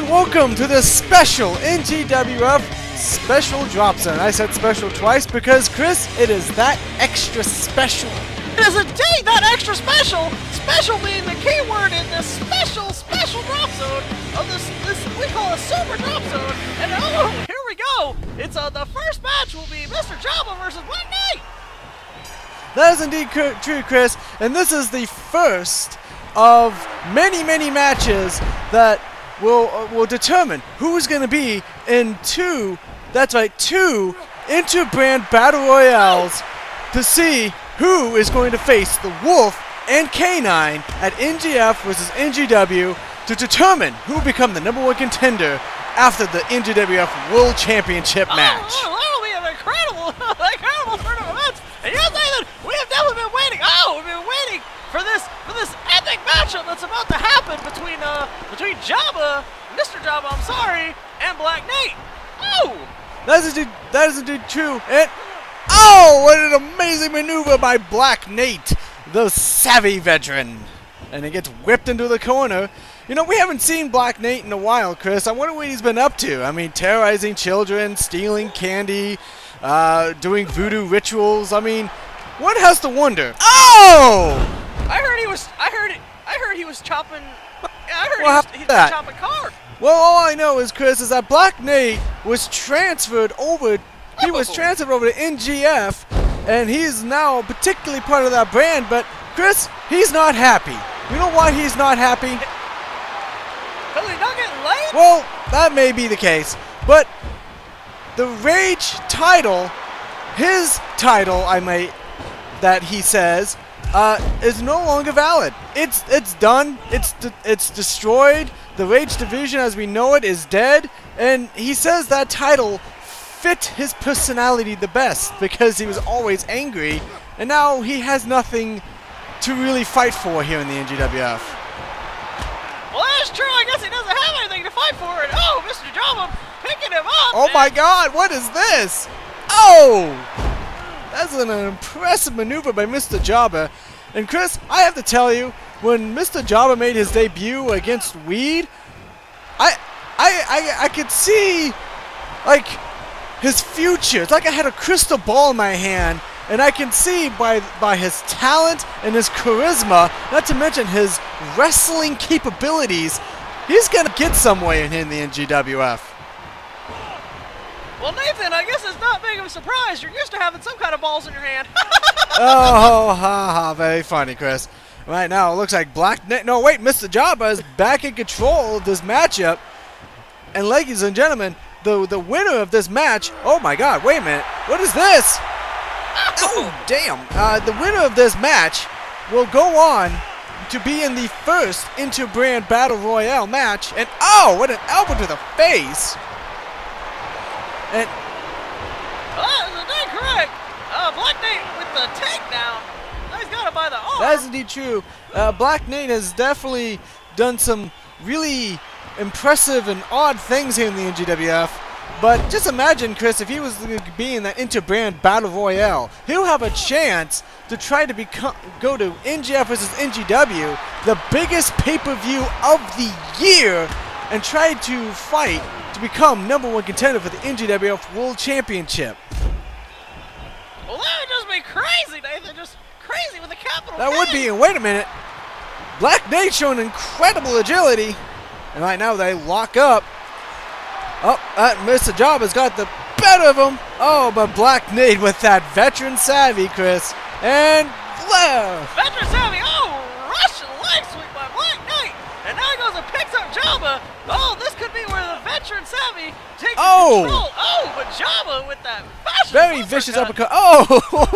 and welcome to this special NGWF special drop zone. I said special twice because, Chris, it is that extra special. It is indeed that extra special, special being the key word in this special drop zone of this we call a super drop zone. And oh, here we go. It's the first match will be Mr. Jaba versus Black Knight. That is indeed true, Chris, and this is the first of many matches that will determine who's going to be in two inter-brand battle royales to see who is going to face the Wolf and K9 at NGF versus NGW to determine who will become the #1 contender after the NGWF World Championship match. Oh, that'll be an incredible turn of events. And you say that we have definitely been waiting. Oh, we've been waiting for this epic matchup that's about to happen between Jaba, Mr. Jaba, I'm sorry, and Black Knight. Oh! That is indeed true. And oh, what an amazing maneuver by Black Knight, the savvy veteran. And he gets whipped into the corner. You know, we haven't seen Black Knight in a while, Chris. I wonder what he's been up to. I mean, terrorizing children, stealing candy, doing voodoo rituals. I mean, one has to wonder. Oh! I heard he was chopping. I heard he was chopping cars. Well, all I know is, Chris, is that Black Knight was transferred over. He was transferred over to NGF, and he's now particularly part of that brand. But Chris, he's not happy. You know why he's not happy? Because he's not getting laid? Well, that may be the case, but the Rage title, his title, that he says, is no longer valid. It's done. It's destroyed. The Rage division as we know it is dead, and he says that title fit his personality the best because he was always angry, and now he has nothing to really fight for here in the NGWF. Well, that's true. I guess he doesn't have anything to fight for. And oh, Mr. Jaba picking him up. Oh my God, what is this? Oh! That's an impressive maneuver by Mr. Jaba. And Chris, I have to tell you, when Mr. Jaba made his debut against Weed, I could see, like, his future. It's like I had a crystal ball in my hand, and I can see by his talent and his charisma, not to mention his wrestling capabilities, he's gonna get somewhere in the NGWF. Well, Nathan, I guess it's not big of a surprise. You're used to having some kind of balls in your hand. Oh, ha, very funny, Chris. Right now, it looks like Black Knight. No, wait, Mr. Jaba is back in control of this matchup. And ladies and gentlemen, the winner of this match. Oh my God, wait a minute. What is this? Oh, damn. The winner of this match will go on to be in the first inter-brand battle royale match. And oh, what an elbow to the face. And that's indeed correct. Black Knight with the takedown. He's got it by the arm. That is indeed true. Black Knight has definitely done some really impressive and odd things here in the NGWF. But just imagine, Chris, if he was going to be in that inter-brand battle royale, he'll have a chance to try to go to NGF versus NGW, the biggest pay-per-view of the year, and try to fight to become #1 contender for the NGWF World Championship. Well, that would just be crazy, Nathan. Just crazy with a capital That K. would be, and wait a minute. Black Knight showing incredible agility. And right now they lock up. Oh, Mr. Jaba's got the better of him. Oh, but Black Knight with that veteran savvy, Chris. And left. Veteran savvy. Oh, Russian leg sweep by Black Knight. And now he goes and picks up Jaba. Oh, this could be where the veteran savvy takes control. Oh, but Jaba with that very vicious uppercut. Oh,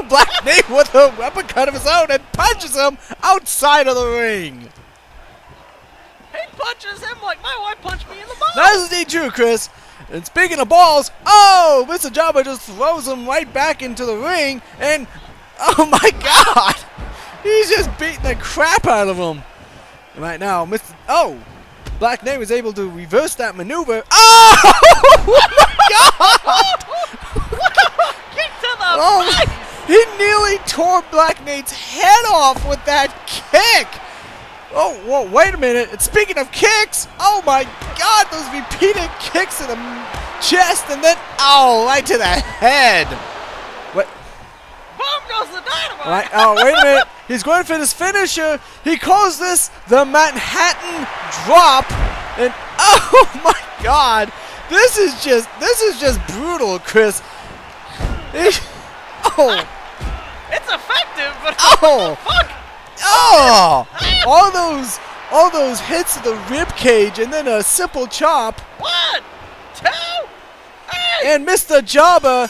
Black Knight with an uppercut of his own and punches him outside of the ring. He punches him like my wife punched me in the balls. That is indeed true, Chris. And speaking of balls, oh, Mr. Jaba just throws him right back into the ring. And, oh my God, he's just beating the crap out of him. Right now, Black Knight was able to reverse that maneuver. Oh, oh my God. Kick to the face. He nearly tore Black Knight's head off with that kick. Oh, whoa, wait a minute. And speaking of kicks, oh my God, those repeated kicks to the chest and then, oh, right to the head. What? Boom goes the dynamite. Right, oh, wait a minute. He's going for this finisher. He calls this the Manhattan Drop. And, oh my God, this is just brutal, Chris. Oh. It's effective, but Oh. what the fuck? Oh! All those hits to the rib cage and then a simple chop. 1, 2, 3. And Mr. Jaba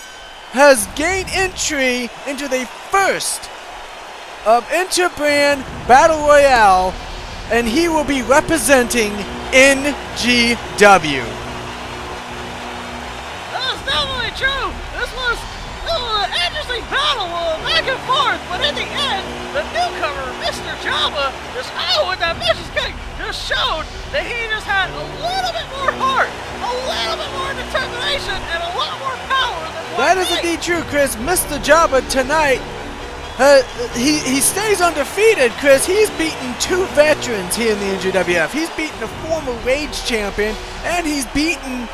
has gained entry into the first of Interbrand Battle Royale, and he will be representing NGW. That's definitely true. This was an interesting battle, back and forth, but in the end, the newcomer, Mr. Jaba, with that vicious kick, just showed that he just had a little bit more heart, a little bit more determination, and a lot more power than what That is indeed true, Chris. Mr. Jaba tonight, he stays undefeated, Chris. He's beaten 2 veterans here in the NGWF. He's beaten a former Rage champion, and he's beaten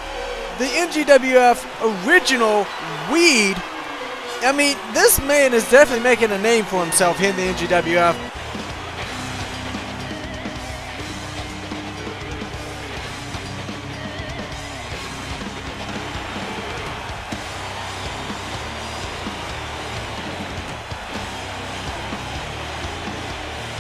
the NGWF original Weed. I mean, this man is definitely making a name for himself here in the NGWF.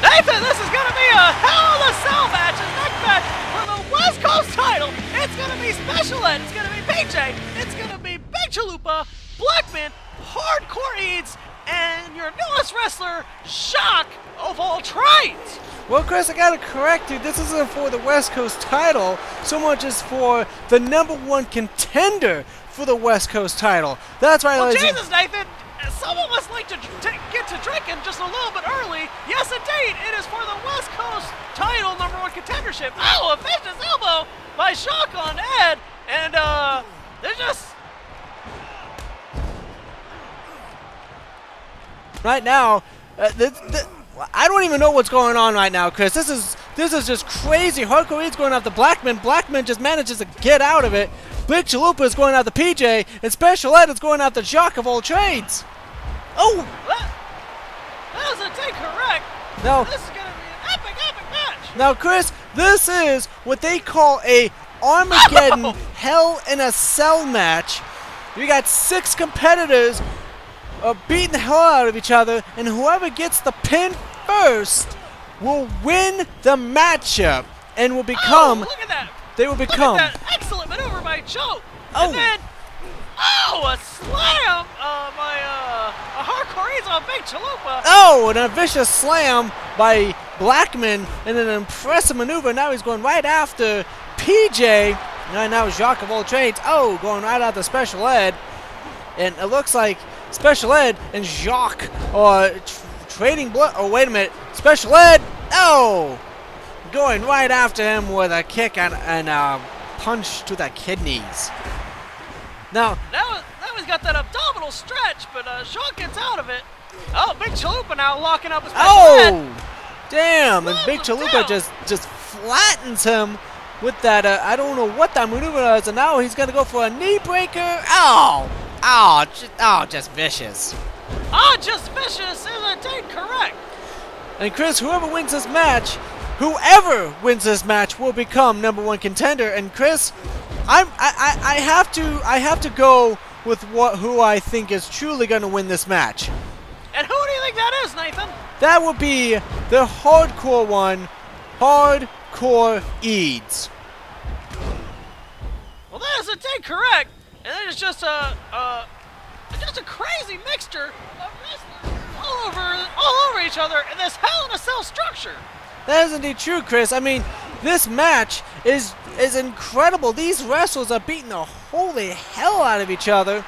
Nathan, this is going to be a hell of a cell match, a neck match for the West Coast title. It's going to be Special Ed, it's going to be PJ, it's going to be Big Chalupa, Blackmon, Hardkore Eads, and your newest wrestler, Shock of all trades. Well, Chris, I gotta correct you. This isn't for the West Coast title so much as for the #1 contender for the West Coast title. That's right, Well, ladies. Jesus, Nathan, some of us like to get to drinking just a little bit early. Yes, indeed, it is for the West Coast title #1 contendership. Oh, a vicious elbow by Shock on Ed, and they're just... Right now, I don't even know what's going on right now, Chris. This is just crazy. Hardkore Eads going after Blackmon. Blackmon just manages to get out of it. Big Chalupa is going after PJ, and Special Ed is going after Jock of all trades. Oh! That was incorrect. No. This is going to be an epic match. Now, Chris, this is what they call a Armageddon Hell in a Cell match. You got 6 competitors beating the hell out of each other, and whoever gets the pin first will win the matchup and will become. Oh, look at that! They will become. Look at that excellent maneuver by Joe. Oh. And then, a slam by a Hardkore Eads on Big Chalupa. Oh, and a vicious slam by Blackmon, and an impressive maneuver. Now he's going right after PJ. Now Jacques of all trades. Oh, going right after Special Ed, and it looks like Special Ed and Jacques are trading blood. Oh, wait a minute. Special Ed, oh! Going right after him with a kick and a punch to the kidneys. Now he's got that abdominal stretch, but Jacques gets out of it. Oh, Big Chalupa now locking up his Special Ed. oh! Damn, and Big Slows him Chalupa down. just flattens him with that, I don't know what that maneuver is, and now he's going to go for a knee breaker. Oh! Just vicious. Just vicious is indeed correct. And Chris, whoever wins this match will become #1 contender. And Chris, I have to go with who I think is truly going to win this match. And who do you think that is, Nathan? That would be the hardcore one, Hardkore Eads. Well, that is indeed correct. And it is just a crazy mixture of wrestlers all over each other in this Hell in a Cell structure. That is indeed true, Chris. I mean, this match is incredible. These wrestlers are beating the holy hell out of each other.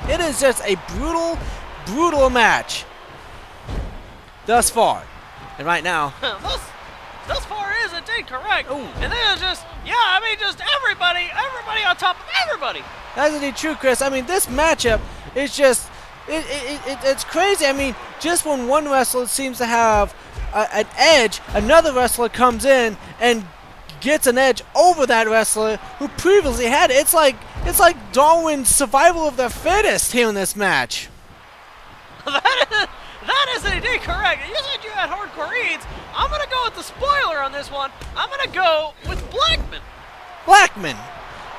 It is just a brutal match thus far. And right now, Thus far is indeed correct. Ooh. And then just everybody on top of everybody. that's indeed true, Chris. I mean, this matchup is just, it's crazy. I mean, just when one wrestler seems to have an edge, another wrestler comes in and gets an edge over that wrestler who previously had it. It's like Darwin's survival of the fittest here in this match. That is indeed correct. You said you had Hardkore Eads. I'm going to go with the spoiler on this one. I'm going to go with Blackmon. Blackmon.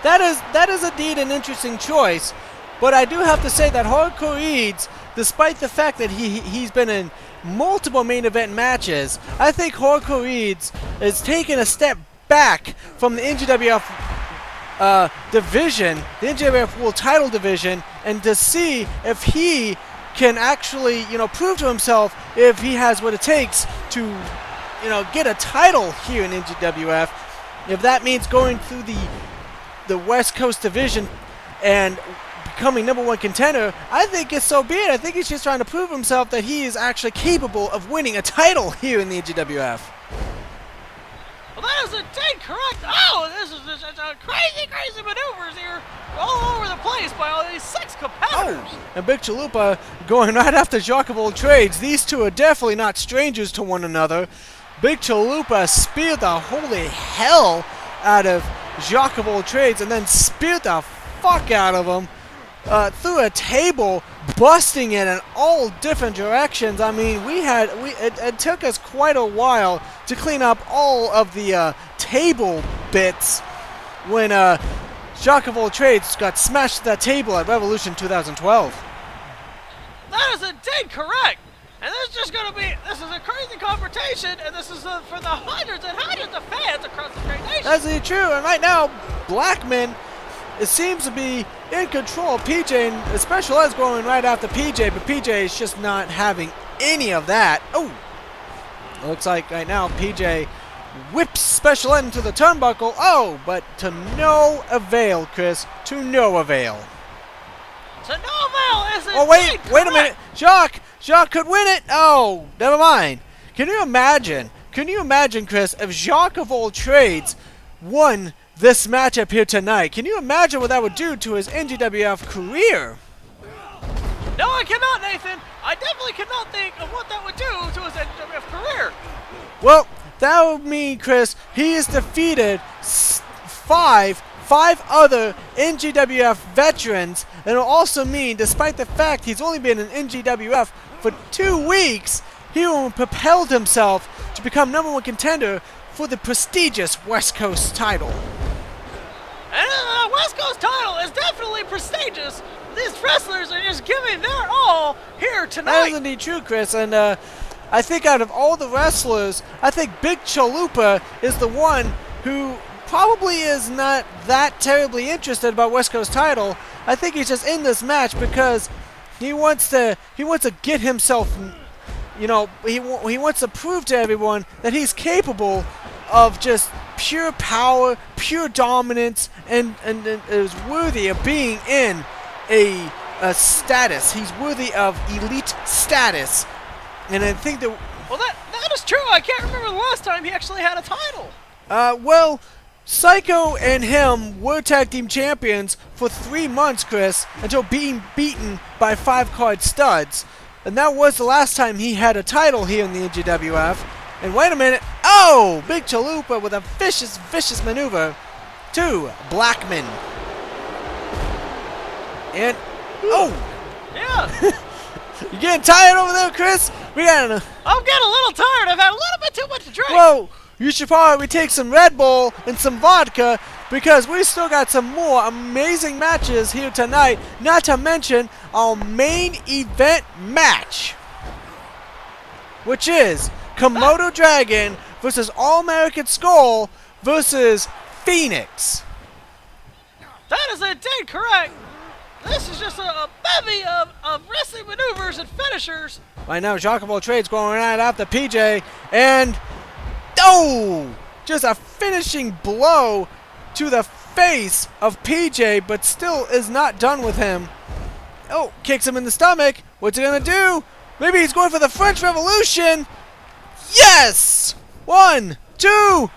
That is indeed an interesting choice. But I do have to say that Hardkore Eads, despite the fact that he's been in multiple main event matches, I think Hardkore Eads is taking a step back from the NGWF division, the NGWF World Title division, and to see if he can actually, prove to himself if he has what it takes to, get a title here in NGWF. If that means going through the West Coast division and becoming #1 contender, I think it's so be it. I think he's just trying to prove himself that he is actually capable of winning a title here in the NGWF. Well, that is indeed correct. Oh, this is crazy maneuvers here all over the place by all these 6 competitors. Oh, and Big Chalupa going right after Jacques of all trades. These two are definitely not strangers to one another. Big Chalupa speared the holy hell out of Jacques of all trades and then speared the fuck out of him through a table, busting it in all different directions. I mean, it took us quite a while to clean up all of the table bits when Jacques of all trades got smashed to that table at Revolution 2012. That is indeed correct. And this is a crazy confrontation, and this is for the hundreds and hundreds of fans across the great nation. That's indeed true, and right now, Blackmon, it seems to be in control of PJ, and Special Ed's going right after PJ, but PJ is just not having any of that. Oh! Looks like right now PJ whips Special Ed into the turnbuckle. Oh, but to no avail, Chris. To no avail. To no avail is it? Oh, wait a minute. Jacques could win it. Oh, never mind. Can you imagine, Chris, if Jacques of all trades won this matchup here tonight? Can you imagine what that would do to his NGWF career? No, I cannot, Nathan. I definitely cannot think of what that would do to his NGWF career. Well, that would mean, Chris, he has defeated five other NGWF veterans, and it'll also mean, despite the fact he's only been in NGWF for 2 weeks, he propelled himself to become #1 contender for the prestigious West Coast title. And the West Coast title is definitely prestigious. These wrestlers are just giving their all here tonight. That is indeed true, Chris, and I think out of all the wrestlers, I think Big Chalupa is the one who probably is not that terribly interested about West Coast title. I think he's just in this match because he wants to get himself, he wants to prove to everyone that he's capable of just pure power, pure dominance, and is worthy of being in a status. He's worthy of elite status. And I think that... Well, that is true. I can't remember the last time he actually had a title. Well, Psycho and him were tag team champions for 3 months, Chris, until being beaten by 5-card studs. And that was the last time he had a title here in the NGWF. And wait a minute. Oh! Big Chalupa with a vicious maneuver to Blackmon. And... Oh! Yeah! You getting tired over there, Chris? I'm getting a little tired. I've had a little bit too much to drink. Whoa! You should probably take some Red Bull and some vodka because we still got some more amazing matches here tonight, not to mention our main event match, which is Komodo Dragon versus All-American Skull versus Phoenix. That is indeed correct. This is just a bevy of wrestling maneuvers and finishers. Right now, Jacques of all trades going right after PJ, and oh! Just a finishing blow to the face of PJ, but still is not done with him. Oh, kicks him in the stomach. What's he gonna do? Maybe he's going for the French Revolution. Yes! 1, 2.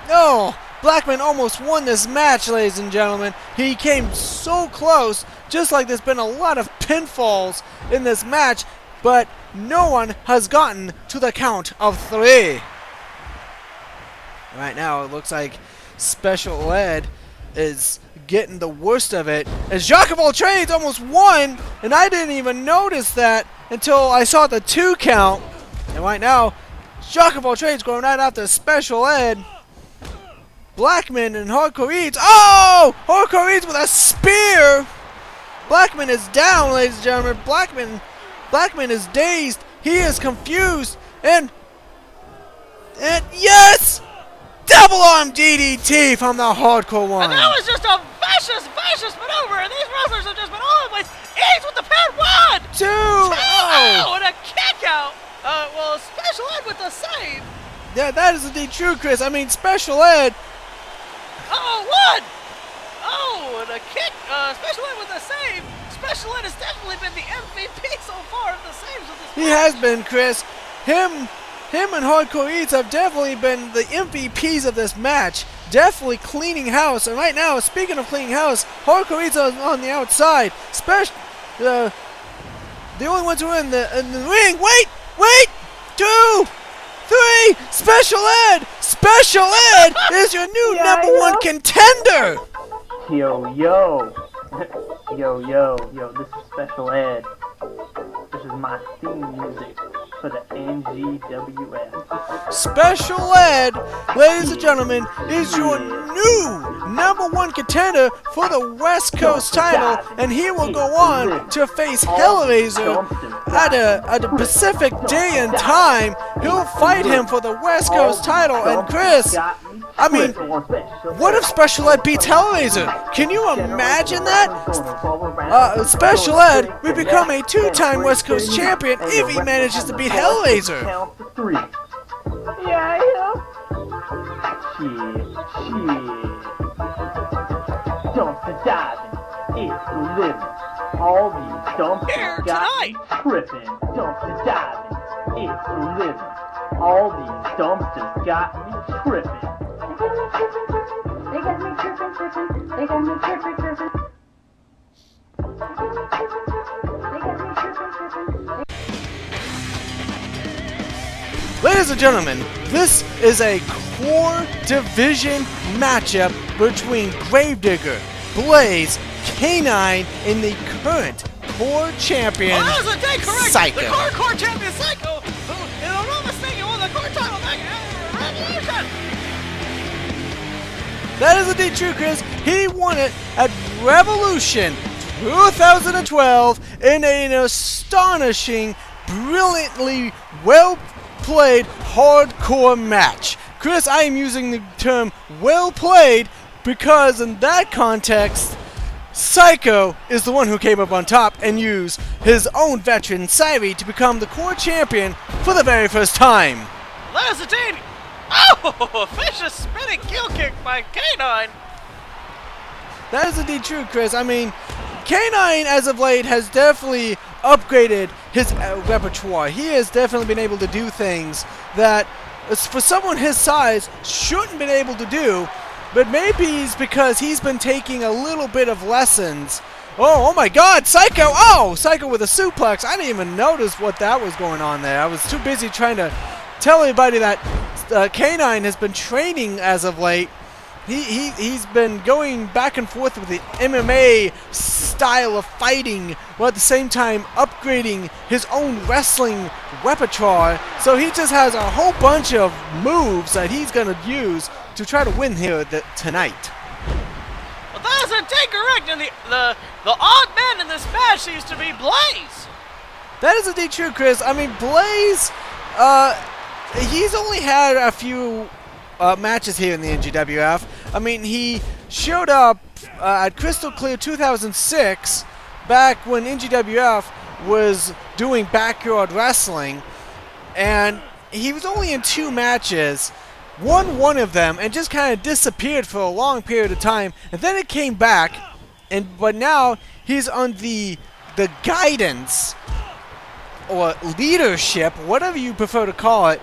Oh, Blackmon almost won this match, ladies and gentlemen. He came so close, just like there's been a lot of pinfalls in this match. but no one has gotten to the count of 3. Right now, it looks like Special Ed is getting the worst of it, as Jack of all trades almost won, and I didn't even notice that until I saw the 2 count. And right now, Jack of all trades going right after Special Ed. Blackmon and Hardkore Eads. Oh! Hardkore Eads with a spear! Blackmon is down, ladies and gentlemen. Blackmon is dazed. He is confused. And yes! Double arm DDT from the Hardkore one. And that was just a vicious maneuver, and these wrestlers have just been all over the place. Eads with the pin, 1! 2! Oh! And a kick out. Well, Special Ed with the save. Yeah, that is indeed true, Chris. I mean, Special Ed. Oh, 1! Oh, and a kick. Special Ed with the save. Special Ed has definitely been the MVP so far of the saves of this match. He has been, Chris. Him and Hardkore Eads have definitely been the MVPs of this match. Definitely cleaning house. And right now, speaking of cleaning house, Hardkore Eads on the outside. The only ones who are in the ring. Wait! 2, 3. Special Ed is your new #1 contender. Yo. This is Special Ed. This is my theme music for the NGWF. Special Ed, ladies and gentlemen, is your new #1 contender for the West Coast title, and he will go on to face Hellraiser at a Pacific day and time. He'll fight him for the West Coast title, and Chris, I mean, what if Special Ed beats Hellraiser? Can you imagine that? Special Ed will become a 2-time West Coast champion if he manages to beat Hellraiser. Count to 3. Yeah. Shit. Dumpster diving, it's the living. All these dumpsters got me tripping. Dumpster diving, it's the living. All these dumpsters got me tripping. They got me tripping. They got me tripping. Ladies and gentlemen, this is a core division matchup between Gravedigger, Blaze, K9, and the current core champion, That was a day correct. Psycho. The core champion, Psycho, who, if I'm not mistaken, won the core title back in Revolution. That is indeed true, Chris. He won it at Revolution 2012 in an astonishing, brilliantly well-played hardcore match. Chris, I am using the term well-played because in that context, Psycho is the one who came up on top and used his own veteran, Syri, to become the core champion for the very first time. Ladies and gentlemen, oh, vicious spinning heel kick by K9. That is indeed true, Chris. I mean, K9 as of late has definitely upgraded his repertoire. He has definitely been able to do things that for someone his size shouldn't been able to do, but maybe it's because he's been taking a little bit of lessons. Oh my God, Psycho! Oh, Psycho with a suplex. I didn't even notice what that was going on there. I was too busy trying to tell everybody that K9 has been training as of late. He's been going back and forth with the MMA style of fighting, while at the same time upgrading his own wrestling repertoire. So he just has a whole bunch of moves that he's going to use to try to win here tonight. Well, that is indeed correct, and the odd man in this match seems to be Blaze. That is indeed true, Chris. I mean, Blaze, he's only had a few matches here in the NGWF. I mean, he showed up at Crystal Clear 2006, back when NGWF was doing backyard wrestling, and he was only in 2 matches, won one of them, and just kind of disappeared for a long period of time, and then it came back, but now he's on the guidance or leadership, whatever you prefer to call it,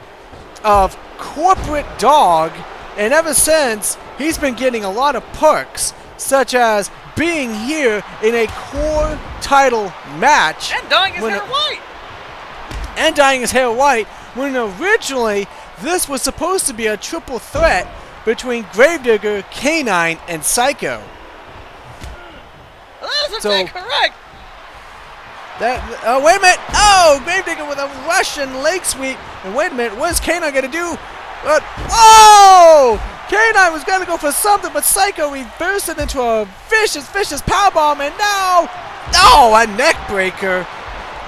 of corporate Dawg, and ever since he's been getting a lot of perks, such as being here in a core title match. And dyeing his hair white. and dyeing his hair white, when originally this was supposed to be a triple threat between Gravedigger, K9, and Psycho. That's incorrect. Wait a minute! Oh, Gravedigger with a Russian leg sweep. And wait a minute, what is K9 gonna do? Oh! K9 was gonna go for something, but Psycho reversed it into a vicious powerbomb, and now, a neck breaker.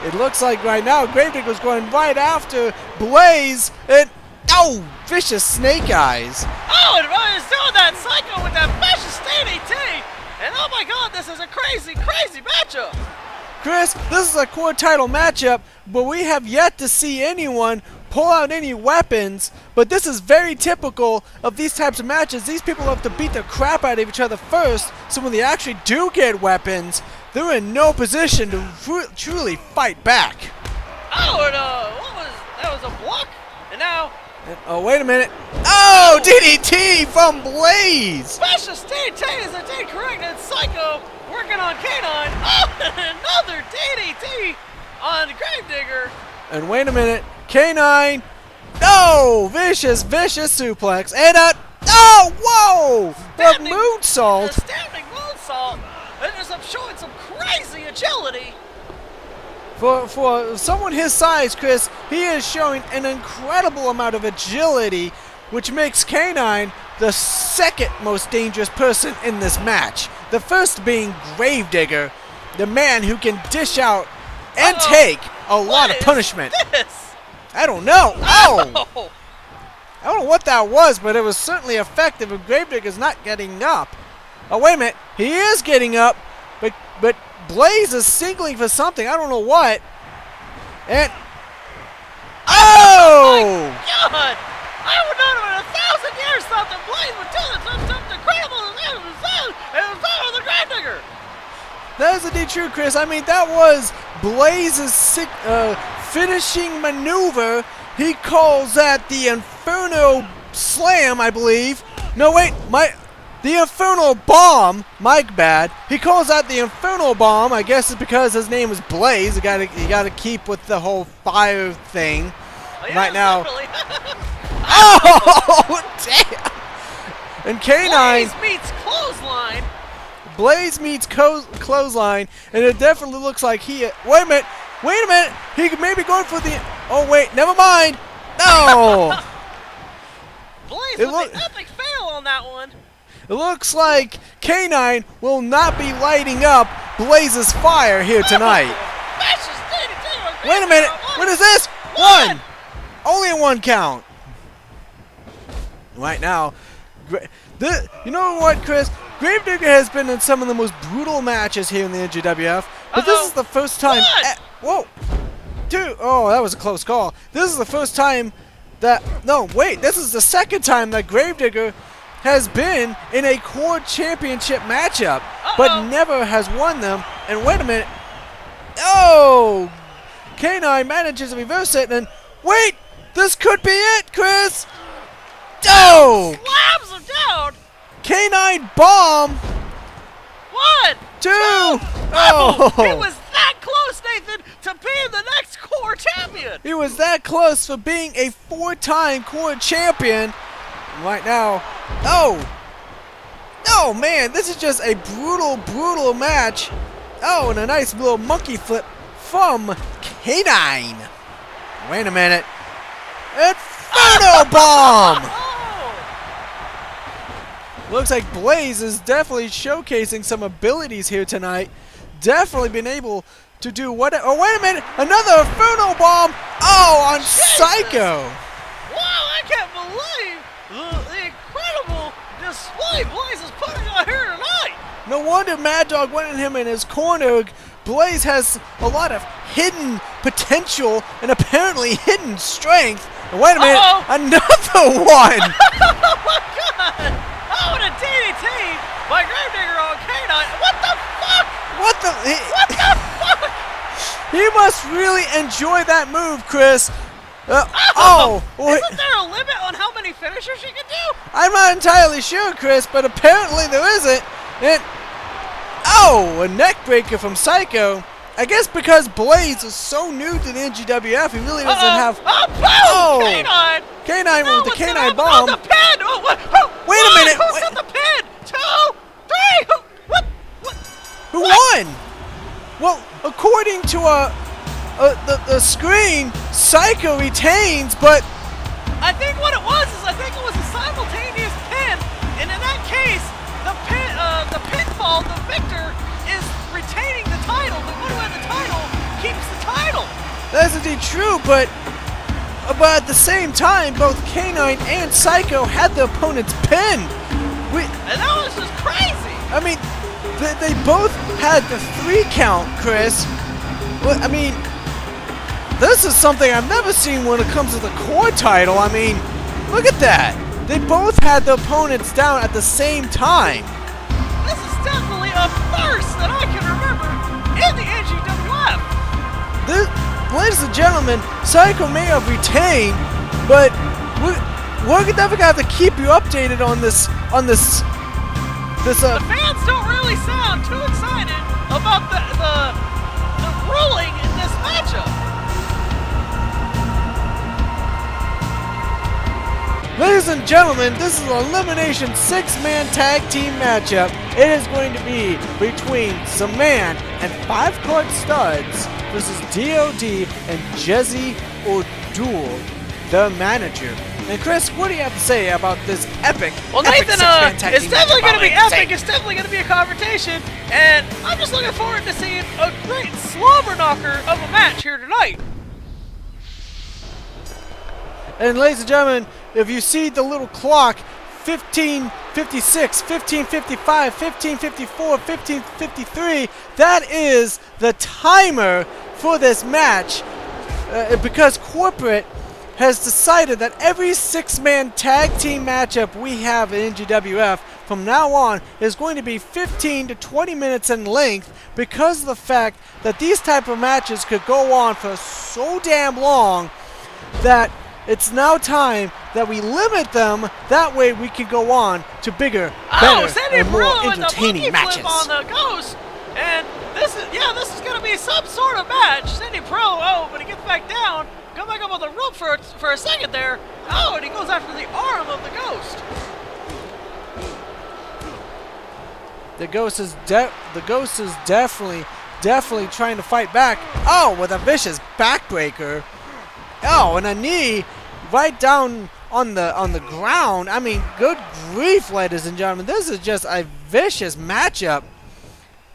It looks like right now Gravedigger's going right after Blaze, and vicious snake eyes. Oh, and he's doing that Psycho with that vicious DDT, and oh my God, this is a crazy matchup. Chris, this is a core title matchup, but we have yet to see anyone pull out any weapons, but this is very typical of these types of matches. These people have to beat the crap out of each other first, so when they actually do get weapons, they're in no position to truly fight back. Oh, and that was a block, and now... Oh, wait a minute. Oh, DDT from Blaze! Vicious DDT is indeed correct, and Psycho working on K9. Oh, and another DDT on Gravedigger. And wait a minute. K9. No! Vicious suplex. And whoa! The moonsault. Astounding moonsault. And just showing some crazy agility. For someone his size, Chris, he is showing an incredible amount of agility, which makes K9 the second most dangerous person in this match. The first being Gravedigger, the man who can dish out and take a lot of punishment. This? I don't know. Oh! I don't know what that was, but it was certainly effective if Gravedigger's not getting up. Oh, wait a minute. He is getting up, but Blaze is singling for something. I don't know what. And... Oh! My God! I would not have in 1,000 years thought that Blaze would do something incredible and it was on the Gravedigger. That is indeed true, Chris. I mean, that was Blaze's finishing maneuver. He calls that the Inferno Slam, I believe. No, wait, the Inferno Bomb. My bad. He calls that the Inferno Bomb. I guess it's because his name is Blaze. You gotta keep with the whole fire thing. Oh, yeah, right now. Oh, damn! And K9. Blaze meets clothesline. Blaze meets clothesline, and it definitely looks like he... Wait a minute! He may be going for the... Oh, wait, never mind! No! Blaze with the epic fail on that one. It looks like K9 will not be lighting up Blaze's fire here tonight. Wait a minute! What is this? One! Only a one count. Right now, you know what, Chris? Gravedigger has been in some of the most brutal matches here in the NGWF, but this is the first time... Whoa! Dude, oh, that was a close call. This is the first time that... No, wait, this is the second time that Gravedigger has been in a core championship matchup, but never has won them. And wait a minute. Oh! K9 manages to reverse it, and wait! This could be it, Chris! Oh! Slams him down! K9 bomb! 1, 2! Oh! He was that close, Nathan, to being the next core champion! He was that close for being a 4-time core champion. Right now, oh man, this is just a brutal match. Oh, and a nice little monkey flip from K9. Wait a minute. Inferno bomb! Looks like Blaze is definitely showcasing some abilities here tonight. Definitely been able to do what... Oh, wait a minute! Another Inferno bomb! Oh, on Psycho! Wow, I can't believe the incredible display Blaze is putting on here tonight! No wonder Mad Dog wanted him in his corner. Blaze has a lot of hidden potential and apparently hidden strength. And wait a minute, another one! Oh my God! Oh, and a DDT by Gravedigger on K9. What the fuck? What the fuck? He must really enjoy that move, Chris. Isn't there a limit on how many finishers you can do? I'm not entirely sure, Chris, but apparently there isn't. And a neck breaker from Psycho. I guess because Blaze is so new to the NGWF, he really doesn't have. Oh, boom! K9! K9 No, with the what's gonna K9 happen? bomb. Oh, the pin! Oh, what? Who, Wait a what? minute, Who's wait. got the pin? 2, 3! What? Who won? Well, according to the screen, Psycho retains, but I think what it was is I think it was a simultaneous pin, and in that case, the pinfall, the victor, is retaining the title. The one who had the title keeps the title. that's indeed true. But at the same time, both K9 and Psycho had the opponents pinned. And that was just crazy. I mean, they both had the 3 count, Chris. Well, I mean, this is something I've never seen when it comes to the core title. I mean, look at that. They both had the opponents down at the same time. This is definitely a first that I can remember in the NGWF. Ladies and gentlemen, Psycho may have retained, but we're definitely gonna have to keep you updated on this. The fans don't really sound too excited about the ruling in this matchup. Ladies and gentlemen, this is an elimination 6-man tag team matchup. It is going to be between Saman and 5-card studs versus DOD and Jezzy Odul, the manager. And Chris, what do you have to say about this epic? Well, epic Nathan, 6-man tag it's team definitely matchup, going to be I would epic. say? It's definitely going to be a confrontation, and I'm just looking forward to seeing a great slobber knocker of a match here tonight. And ladies and gentlemen, if you see the little clock, 15:56, 15:55, 15:54, 15:53, that is the timer for this match, because corporate has decided that every 6-man tag team matchup we have in NGWF from now on is going to be 15 to 20 minutes in length, because of the fact that these type of matches could go on for so damn long that it's now time that we limit them. That way we can go on to bigger, better, and more entertaining matches. Flip on the Ghost, and this is going to be some sort of match. Cindy Pro, but he gets back down, come back up on the rope for a second there. Oh, and he goes after the arm of the Ghost. The Ghost is definitely trying to fight back. Oh, with a vicious backbreaker. Oh, and a knee right down on the ground. I mean, good grief, ladies and gentlemen. This is just a vicious matchup.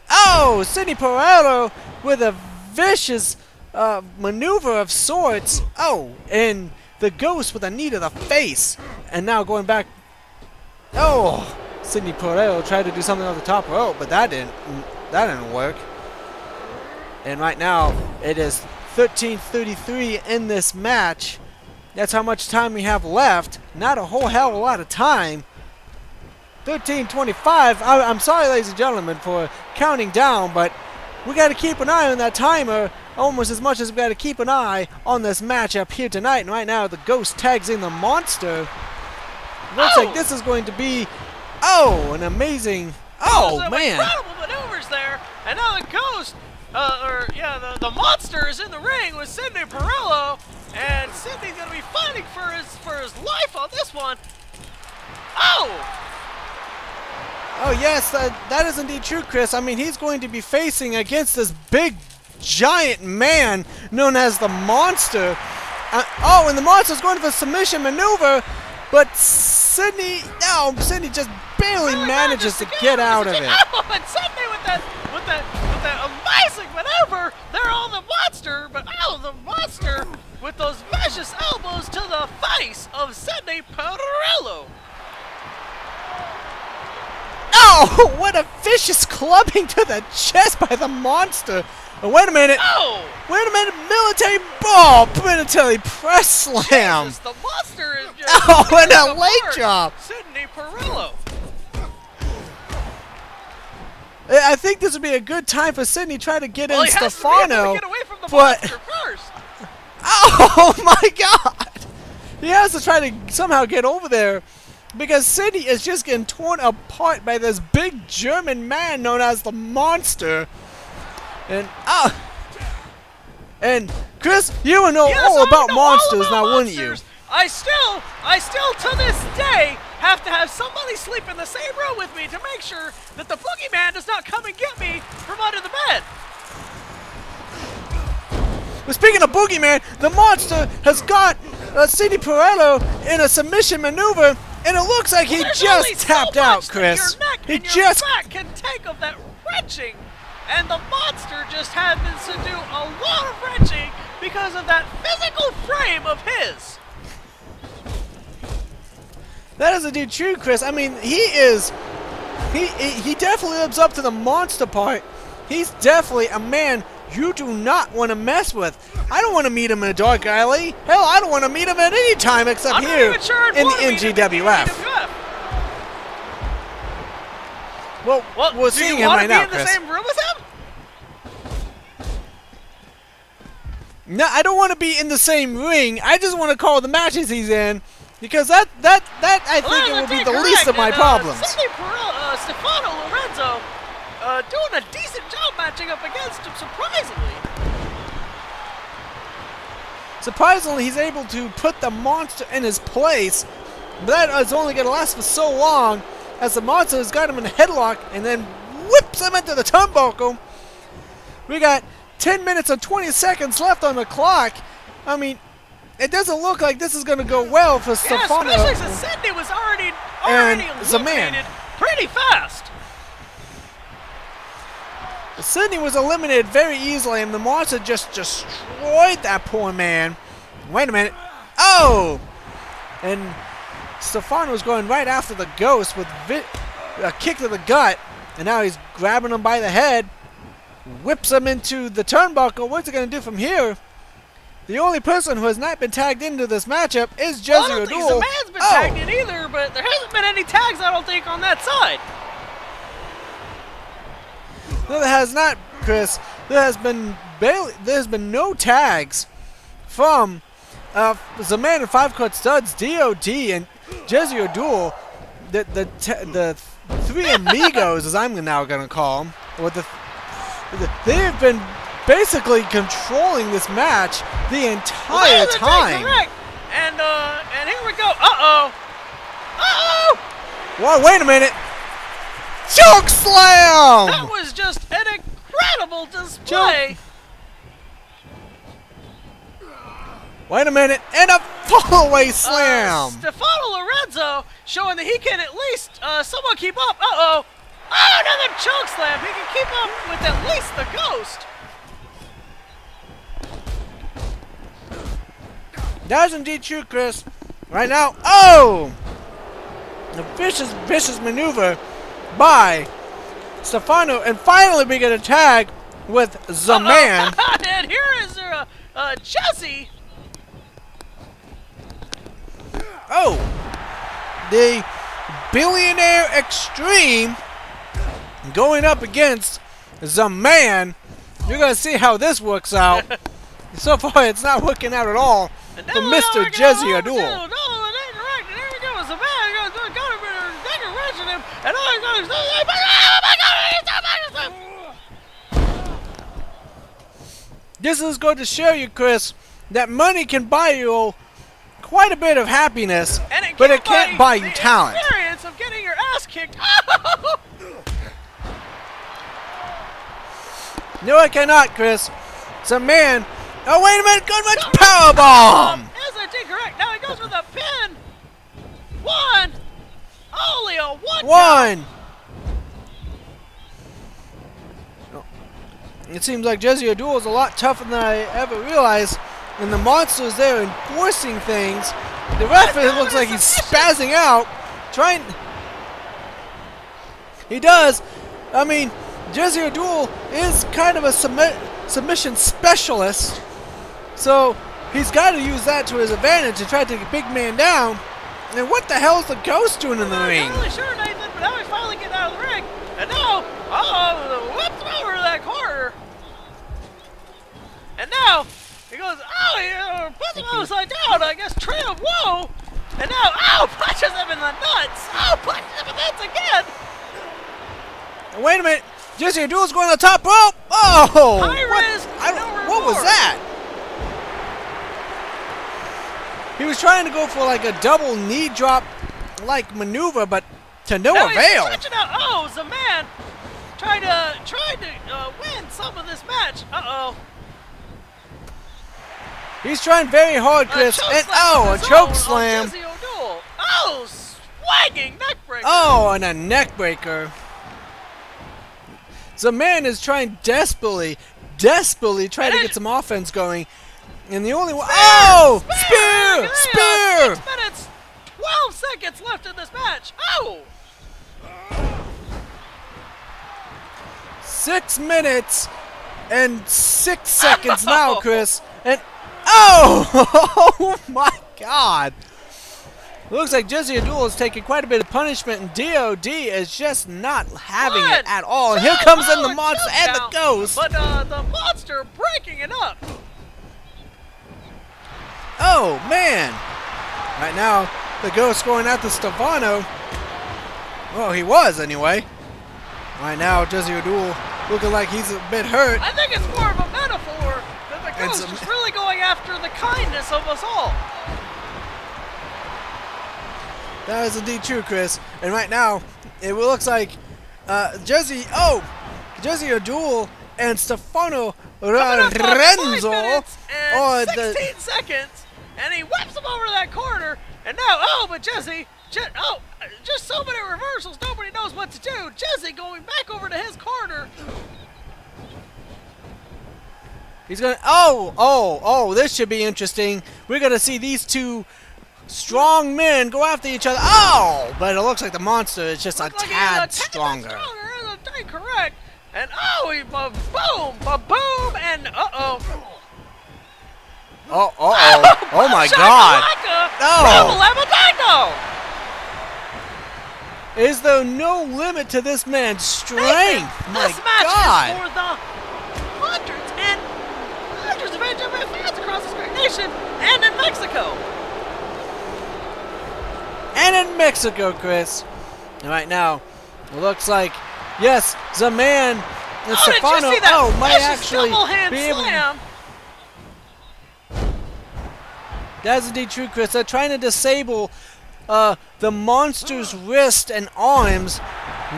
Oh, Sidney Perello with a vicious maneuver of sorts. Oh, and the Ghost with a knee to the face. And now going back. Oh, Sidney Perello tried to do something off the top rope, but that didn't work. And right now, it is 13:33 in this match. That's how much time we have left. Not a whole hell of a lot of time. 13:25. I'm sorry, ladies and gentlemen, for counting down, but we got to keep an eye on that timer almost as much as we got to keep an eye on this matchup here tonight. And right now, the Ghost tags in the Monster. Looks like this is going to be, an amazing. Oh, man. Incredible maneuvers there. And now the Ghost. The Monster is in the ring with Sidney Perello, and Sidney's gonna be fighting for his life on this one. Oh yes, that is indeed true, Chris. I mean, he's going to be facing against this big, giant man known as the Monster. And the Monster's going for a submission maneuver, but Sidney just barely manages to get out of it. Oh, and Sidney with that amazing maneuver there on the Monster, but the Monster with those vicious elbows to the face of Sidney Perello. Oh, what a vicious clubbing to the chest by the Monster. Oh, wait a minute. Oh! Wait a minute. Military press slam. Jesus, the Monster is just and a leg drop. Sidney Perello. I think this would be a good time for Sidney to try to get in He has Stefano. to get away from the but Monster first. Oh my God! He has to try to somehow get over there, because Sidney is just getting torn apart by this big German man known as the Monster. And And Chris, you would know Yes, all I about know all monsters, about now wouldn't you? monsters. I still to this day have to have somebody sleep in the same room with me to make sure that the boogeyman does not come and get me from under the bed. But speaking of boogeyman, the monster has got CD Perello in a submission maneuver, and it looks like he There's only just so tapped much out, that Chris. Your neck He and your just back can take of that wrenching, and the monster just happens to do a lot of wrenching because of that physical frame of his. That is indeed true, Chris. I mean, he definitely lives up to the monster part. He's definitely a man you do not want to mess with. I don't want to meet him in a dark alley. Hell, I don't want to meet him at any time except I'm not here even sure I'd in the want to meet him in the NGWF. NGWF. Well, we're do seeing you him want right to be now, in the Chris. same room with him? No, I don't want to be in the same ring. I just want to call the matches he's in, because that I think it will be the least of my problems. Stefano Lorenzo doing a decent job matching up against him, surprisingly. Surprisingly, he's able to put the monster in his place, but that is only going to last for so long, as the monster has got him in a headlock and then whips him into the turnbuckle. We got 10 minutes and 20 seconds left on the clock. I mean, it doesn't look like this is going to go well for Stefano. Especially since Sydney was already and eliminated pretty fast. Sydney was eliminated very easily, and the monster just destroyed that poor man. Wait a minute. Oh! And Stefano was going right after the ghost with a kick to the gut, and now he's grabbing him by the head, whips him into the turnbuckle. What's he going to do from here? The only person who has not been tagged into this matchup is Jezzy I don't think Odul. Zaman's been tagged in either, but there hasn't been any tags, I don't think, on that side. No, there has not, Chris. There has been no tags from Zaman and 5 Cut Studs, DOD, and Jezzy Odul, the three amigos, as I'm now going to call them. Or they have been basically controlling this match the entire time. Correct. And here we go. Uh-oh. Well, wait a minute. Choke slam! That was just an incredible display. Wait a minute, and a fall-away slam! Stefano Lorenzo showing that he can at least somewhat keep up. Uh-oh. Oh, another choke slam. He can keep up with at least the ghost. That's indeed true, Chris. Right now, oh! A vicious maneuver by Stefano, and finally we get a tag with Zaman. And here is Jezzy. Oh! The Billionaire Extreme going up against Zaman. You're going to see how this works out. So far, it's not working out at all for Mr. Jezzy Odul. This is going to show you, Chris, that money can buy you quite a bit of happiness, but it can't buy you talent. Experience of getting your ass kicked. No, I cannot, Chris. It's a man. Oh, wait a minute. Good much powerbomb. Is it correct? Now he goes with a pin. One. Only a one. It seems like Jezzy Odul is a lot tougher than I ever realized. And the monster's there enforcing things. The ref, it looks like he's spazzing out. He does. I mean, Jezzy Odul is kind of a submission specialist. So he's got to use that to his advantage to try to take a big man down. And what the hell is the ghost doing in the ring? I'm not really sure, Nathan, but now he's finally getting out of the ring. And now, whipped over that corner. And now, he goes, he puts him upside down, I guess, tree of woe. And now, punches him in the nuts. Punches him in the nuts again. Wait a minute. Jezzy Odul's going to the top rope. Oh! High risk, what was that? He was trying to go for like a double knee drop like maneuver, but to no now avail. He's stretching out. Oh, the man trying to win some of this match. Uh-oh. He's trying very hard, Chris. And a choke slam. Jezzy Odul. Oh, swagging neck breaker. Oh, and a neck breaker. The man is trying desperately trying to get some offense going. And the only one. Oh! Spear! 6 minutes, 12 seconds left in this match. Oh! 6 minutes and 6 seconds now, Chris. And oh my God! Looks like Jezzy Odul is taking quite a bit of punishment, and DOD is just not having it at all. And here comes in the monster and the ghost. But the monster breaking it up. Oh man! Right now, the ghost going after Stefano. Well, he was anyway. Right now, Jezzy Odul looking like he's a bit hurt. I think it's more of a metaphor that the ghost is really going after the kindness of us all. That is indeed true, Chris. And right now, it looks like Jezzy Odul and Stefano Lorenzo are 16 seconds, and he whips him over that corner. And now, but Jezzy, just so many reversals, nobody knows what to do. Jezzy going back over to his corner. He's gonna. This should be interesting. We're gonna see these two strong men go after each other. Oh, but it looks like the monster is just a tad stronger. That's incorrect. And he boom, and Oh my God! No! Is there no limit to this man's strength? My This match God! is for the hundreds and hundreds of NGWF fans across this great nation and in Mexico. And in Mexico, Chris. And right now, it looks like, yes, the man and Stefano might actually be able to. That's indeed true, Chris. They're trying to disable the monster's wrist and arms.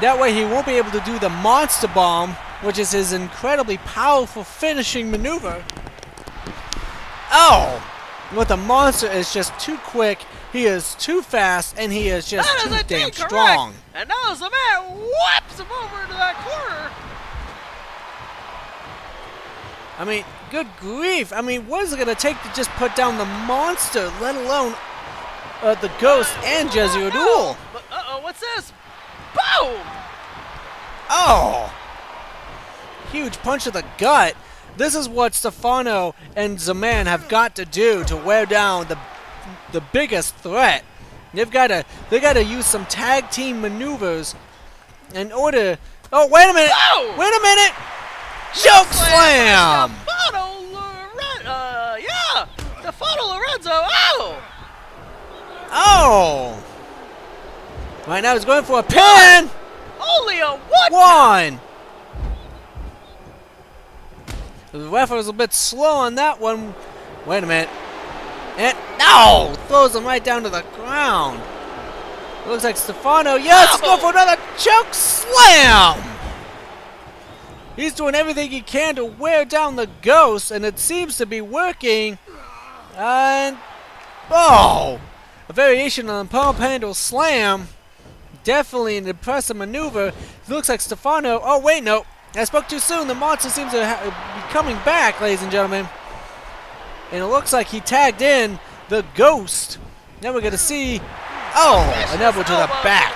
That way he won't be able to do the monster bomb, which is his incredibly powerful finishing maneuver. Oh! But the monster is just too quick. He is too fast, and he is just too damn strong. And now the man whips him over into that corner. I mean, good grief. I mean, what is it going to take to just put down the monster, let alone the ghost and Jezzy Odul? What's this? Boom! Oh! Huge punch to the gut. This is what Stefano and Zaman have got to do to wear down the biggest threat. They gotta use some tag team maneuvers in order. Oh, wait a minute! Whoa! Wait a minute! Choke slam! Stefano Lorenzo. Oh! Right now he's going for a pin. Only a one. The ref was a bit slow on that one. Wait a minute. And no! Throws him right down to the ground. Looks like Stefano. Yes, go for another choke slam! He's doing everything he can to wear down the ghost, and it seems to be working. And a variation on the palm handle slam. Definitely an impressive maneuver. It looks like Stefano. Oh wait, no. I spoke too soon. The monster seems to be coming back, ladies and gentlemen. And it looks like he tagged in the ghost. Now we're going to see, an elbow to the back.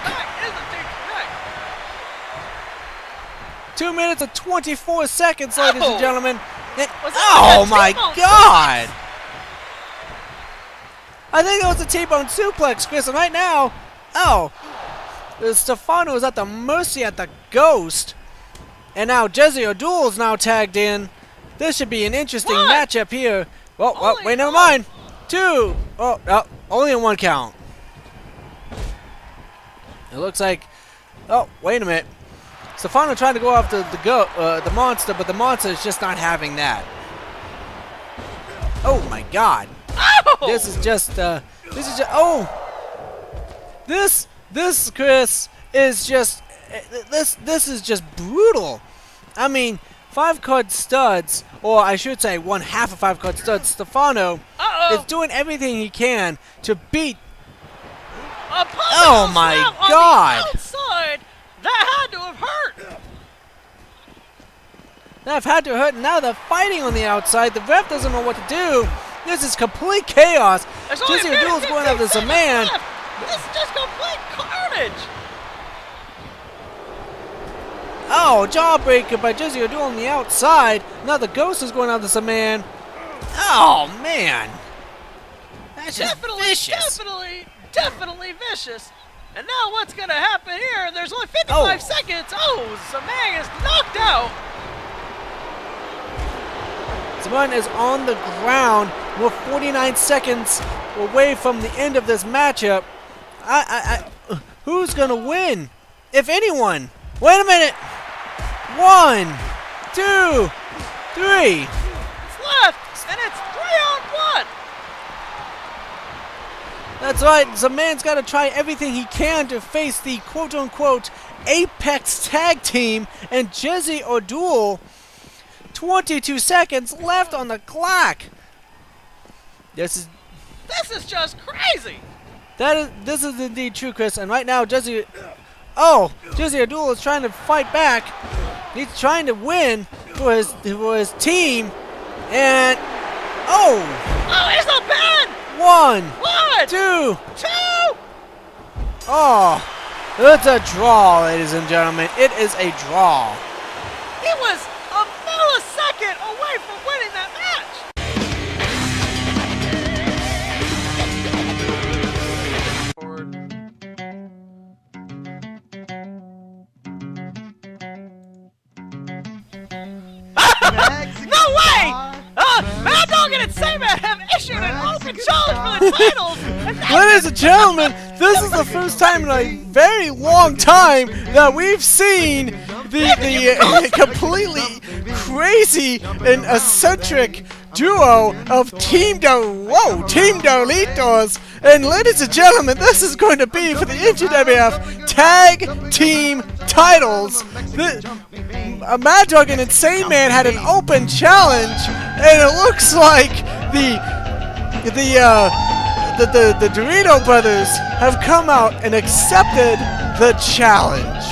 2 minutes and 24 seconds, ladies and gentlemen. And, oh my God! I think it was a T-bone suplex, Chris. And right now, Stefano is at the mercy at the ghost. And now Jezzy Odul is now tagged in. This should be an interesting matchup here. Oh, wait, never mind. Two. Only in one count. It looks like. Oh, wait a minute. Stefano trying to go after the monster, but the monster is just not having that. Oh my God. This is just oh, this Chris is just this is just brutal. I mean, 5-card studs, or I should say 1/2 of 5-card studs, Stefano is doing everything he can to beat. Oh my God! Outside, that had to have hurt. That had to hurt. Now they're fighting on the outside. The ref doesn't know what to do. This is complete chaos. Jezzy Odul is going after this man. This is just complete carnage. Oh, jawbreaker by Jezzy Odul on the outside. Now the ghost is going after this man. Oh man, that's just vicious. Definitely vicious. And now what's gonna happen here? There's only 55 seconds. Oh, Samang is knocked out. Samang is on the ground. We're 49 seconds away from the end of this matchup. Who's gonna win? If anyone. Wait a minute. 1, 2, 3. It's left, and it's 3-on-1. That's right. Samang's got to try everything he can to face the quote-unquote Apex Tag Team and Jezzy Odul. 22 seconds left on the clock. This is just crazy. This is indeed true, Chris. And right now, Jezzy Odul is trying to fight back. He's trying to win for his team. And he's not bad. 1, 2. Oh, it's a draw, ladies and gentlemen. It is a draw. He was a millisecond away from winning that match. No way! Mad Dog and Insane Man have issued an open challenge for the titles. Ladies and gentlemen, this is the first time in a very long time that we've seen the completely crazy and eccentric duo of Team Doritos. And ladies and gentlemen, this is going to be for the NGWF Tag Team titles. Mad Dog and Insane Man had an open challenge, and it looks like the Dorito brothers have come out and accepted the challenge.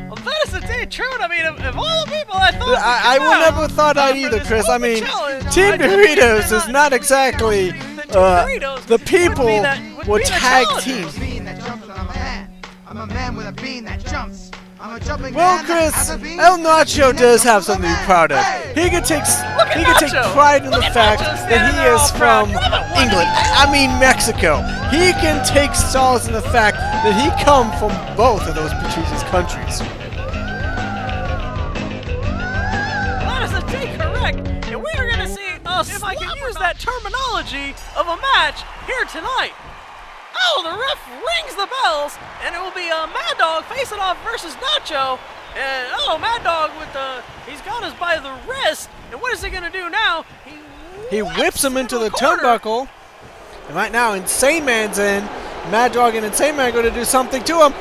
Well, that is indeed true. I mean, of all the people I thought I would never thought that either, Chris. I mean, Team Doritos is not exactly the people with tag teams. I'm a man with a bean that jumps. I'm a jumping Well, Chris, El Nacho does have something to be proud of. He can take pride in the fact that he is from England. I mean Mexico. He can take solace in the fact that he come from both of those prestigious countries. That is indeed correct, and we are going to see if I can use that terminology of a match here tonight. Oh, the ref rings the bells, and it will be Mad Dog facing off versus Nacho. And Mad Dog he's got us by the wrist. And what is he gonna do now? He whips him into the turnbuckle. And right now, Insane Man's in. Mad Dog and Insane Man are going to do something to him.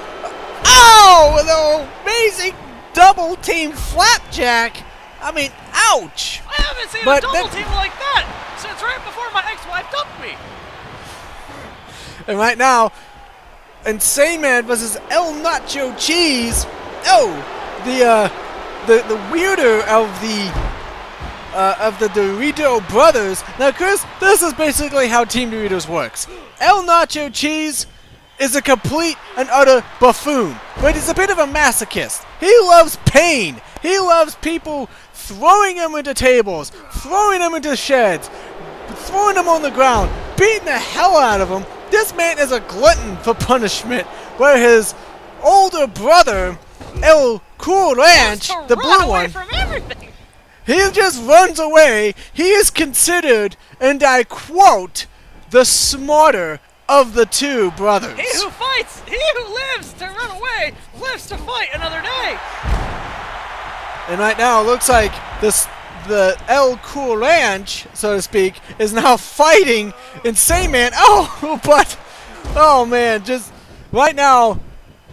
Oh, with an amazing double team flapjack. I mean, ouch. I haven't seen a double team like that since right before my ex-wife dumped me. And right now, Insane Man versus El Nacho Cheese. Oh, the weirder of the Dorito brothers. Now, Chris, this is basically how Team Doritos works. El Nacho Cheese is a complete and utter buffoon, but he's a bit of a masochist. He loves pain. He loves people throwing him into tables, throwing him into sheds, throwing him on the ground, beating the hell out of him. This man is a glutton for punishment, where his older brother, El Cool Ranch, the blue one, from everything. he just runs away. He is considered, and I quote, the smarter of the two brothers. He who fights, he who lives to run away, lives to fight another day. And right now, it looks like the El Cool Ranch, so to speak, is now fighting Insane Man. Oh, but, oh man, just right now,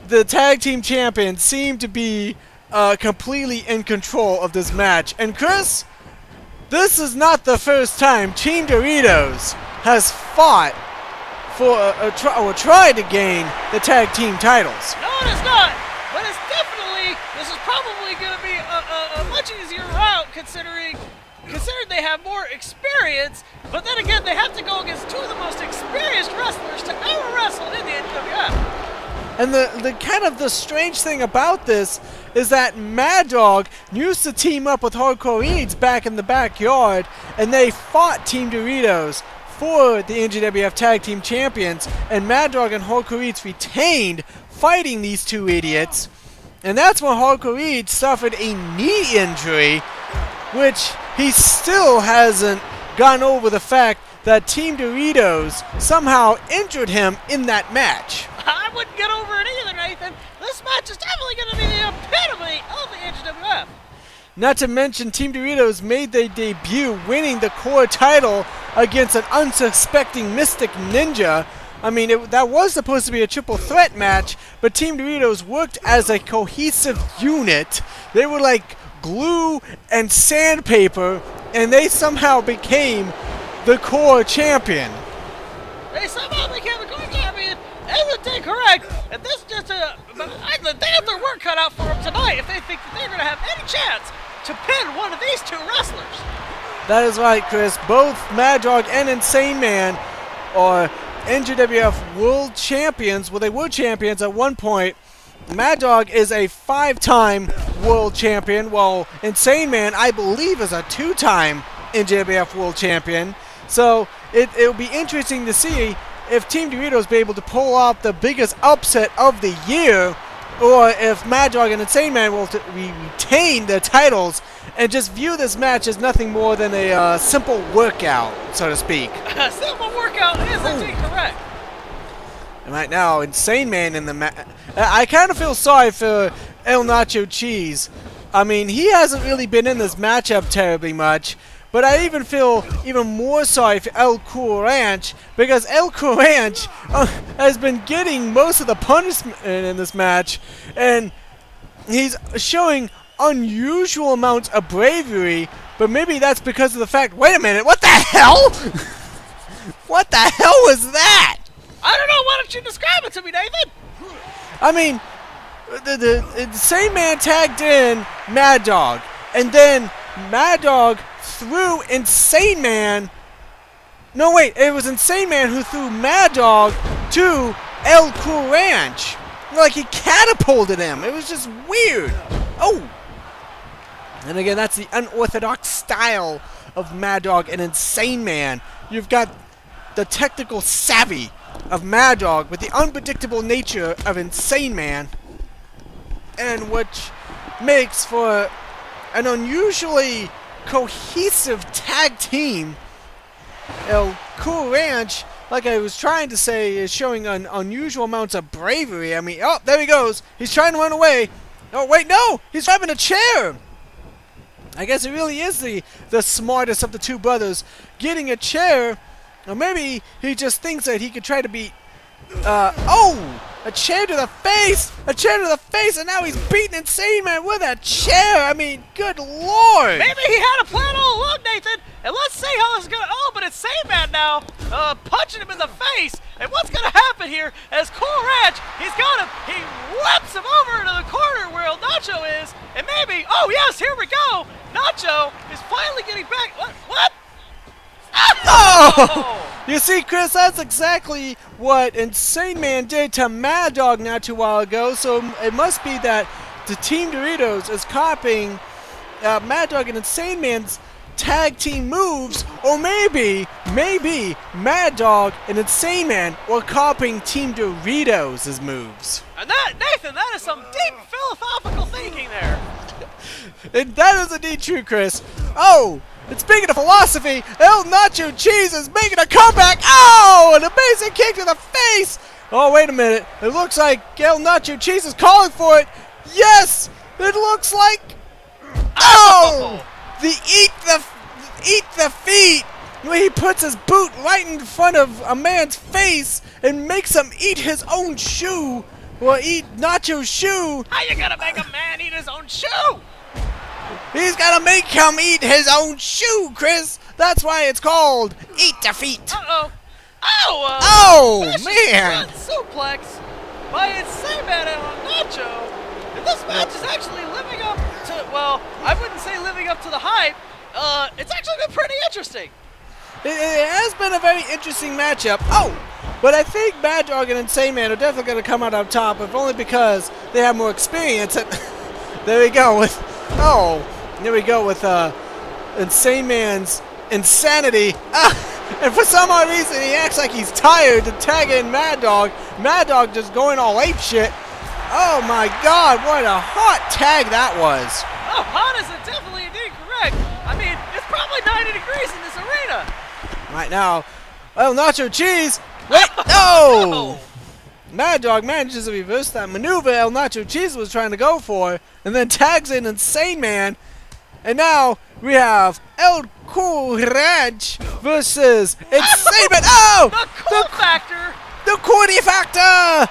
the tag team champions seem to be completely in control of this match. And Chris, this is not the first time Team Doritos has fought for or tried to gain the tag team titles. No, it is not. But it's definitely, this is probably going to be a much easier route considering they have more experience. But then again, they have to go against two of the most experienced wrestlers to ever wrestle in the NGWF. And the kind of the strange thing about this is that Mad Dawg used to team up with Hardkore Eads back in the backyard, and they fought Team Doritos for the NGWF Tag Team Champions, and Mad Dawg and Hardkore Eads retained fighting these two idiots. And that's when Hardkore Eads suffered a knee injury, which he still hasn't gotten over the fact that Team Doritos somehow injured him in that match. I wouldn't get over it either, Nathan. This match is definitely going to be the epitome of the NGWF. Not to mention, Team Doritos made their debut winning the core title against an unsuspecting Mystic Ninja. I mean, that was supposed to be a triple threat match, but Team Doritos worked as a cohesive unit. They were like glue and sandpaper, and they somehow became the core champion. They somehow became the core champion. Isn't incorrect? And this is just they have their work cut out for them tonight if they think that they're going to have any chance to pin one of these two wrestlers. That is right, Chris. Both Mad Dawg and Insane Man are NGWF World Champions. Well, they were champions at one point. Mad Dawg is a 5-time World Champion, while Insane Man, I believe, is a 2-time NGWF World Champion. So it'll be interesting to see if Team Doritos be able to pull off the biggest upset of the year, or if Mad Dawg and Insane Man will retain their titles and just view this match as nothing more than a simple workout, so to speak. A simple workout isn't incorrect. And right now, Insane Man in the match. I kind of feel sorry for El Nacho Cheese. I mean, he hasn't really been in this matchup terribly much. But I even feel even more sorry for El Cool Ranch, because El Cool Ranch has been getting most of the punishment in this match, and he's showing unusual amounts of bravery, but maybe that's because of the fact, wait a minute, what the hell? What the hell was that? I don't know, why don't you describe it to me, Nathan? I mean, the same man tagged in Mad Dawg, and then Mad Dawg threw Insane Man. No, wait, it was Insane Man who threw Mad Dawg to El Cool Ranch. Like he catapulted him. It was just weird. Oh! And again, that's the unorthodox style of Mad Dawg and Insane Man. You've got the technical savvy of Mad Dawg with the unpredictable nature of Insane Man, and which makes for an unusually cohesive tag team. El Cool Ranch, like I was trying to say, is showing unusual amounts of bravery. I mean, oh, there he goes. He's trying to run away. Oh, wait, no! He's grabbing a chair! I guess it really is the smartest of the two brothers getting a chair. Or maybe he just thinks that he could try to beat... oh! A chair to the face! A chair to the face, and now he's beating Insane Man with a chair! I mean, good lord! Maybe he had a plan all along, Nathan! And let's see how this is gonna... Oh, but Insane Man now, punching him in the face! And what's gonna happen here as Cool Ranch, he whips him over into the corner where El Nacho is, and maybe... Oh, yes, here we go! Nacho is finally getting back... What? Oh! You see, Chris, that's exactly what Insane Man did to Mad Dawg not too while ago, so it must be that the Team Doritos is copying Mad Dawg and Insane Man's tag team moves, or maybe Mad Dawg and Insane Man were copying Team Doritos' moves. And Nathan, that is some deep philosophical thinking there. And that is indeed true, Chris. Oh! And speaking of philosophy, El Nacho Cheese is making a comeback. Oh! Oh, an amazing kick to the face. Oh, wait a minute. It looks like El Nacho Cheese is calling for it. Yes, it looks like. Oh, the eat the feet. Where he puts his boot right in front of a man's face and makes him eat his own shoe, or eat Nacho's shoe. How you gonna make a man eat his own shoe? He's gonna make him eat his own shoe, Chris. That's why it's called Eat the Feet. Uh-oh. Oh, Oh, man. Suplex by Insane Man and Nacho. And this match is actually living up to, well, I wouldn't say living up to the hype. It's actually been pretty interesting. It has been a very interesting matchup. Oh, but I think Mad Dog and Insane Man are definitely going to come out on top, if only because they have more experience. And there we go with, there we go with Insane Man's insanity. And for some odd reason, he acts like he's tired to tag in Mad Dog. Mad Dog just going all ape shit. Oh my God, what a hot tag that was. Oh, hot is definitely indeed correct. I mean, it's probably 90 degrees in this arena. Right now, El Nacho Cheese. Wait, no! Mad Dog manages to reverse that maneuver El Nacho Cheese was trying to go for, and then tags in Insane Man. And now we have El Courage versus Insane Man. Oh! The cool factor. The Cordy Factor!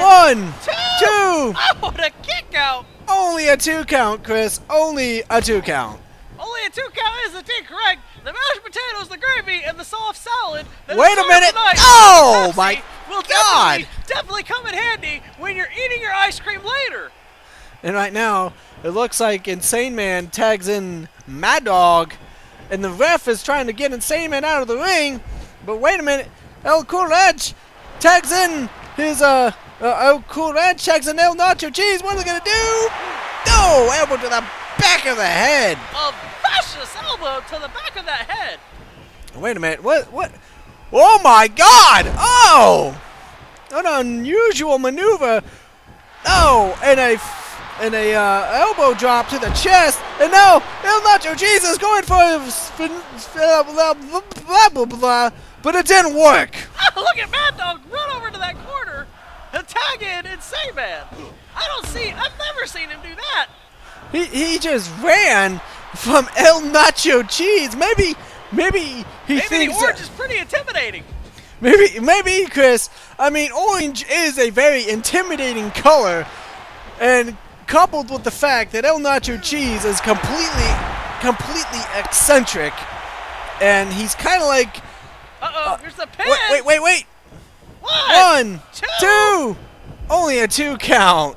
One, two. Two! Oh, the kick out. Only a 2 count, Chris. Only a 2 count. Only a 2 count is indeed correct. The mashed potatoes, the gravy, and the soft salad. Wait a minute! Oh my will God! definitely come in handy when you're eating your ice cream later. And right now, it looks like Insane Man tags in Mad Dog, and the ref is trying to get Insane Man out of the ring. But wait a minute, El Courage tags in his El Courage tags in El Nacho Cheese. What are they gonna do? No, elbow to the back of the head. A vicious elbow to the back of that head. Wait a minute, what? Oh my God! Oh, an unusual maneuver. Oh, and a elbow drop to the chest, and now El Nacho Cheese is going for blah blah blah, but it didn't work. Oh, look at Mad Dog run over to that corner and tag in Insane Man. I've never seen him do that. He just ran from El Nacho Cheese. Maybe he thinks the orange is pretty intimidating. Maybe Chris. I mean, orange is a very intimidating color, and coupled with the fact that El Nacho Cheese is completely eccentric, and he's kind of like. Here's the pin. Wait. One, two. Only a 2 count.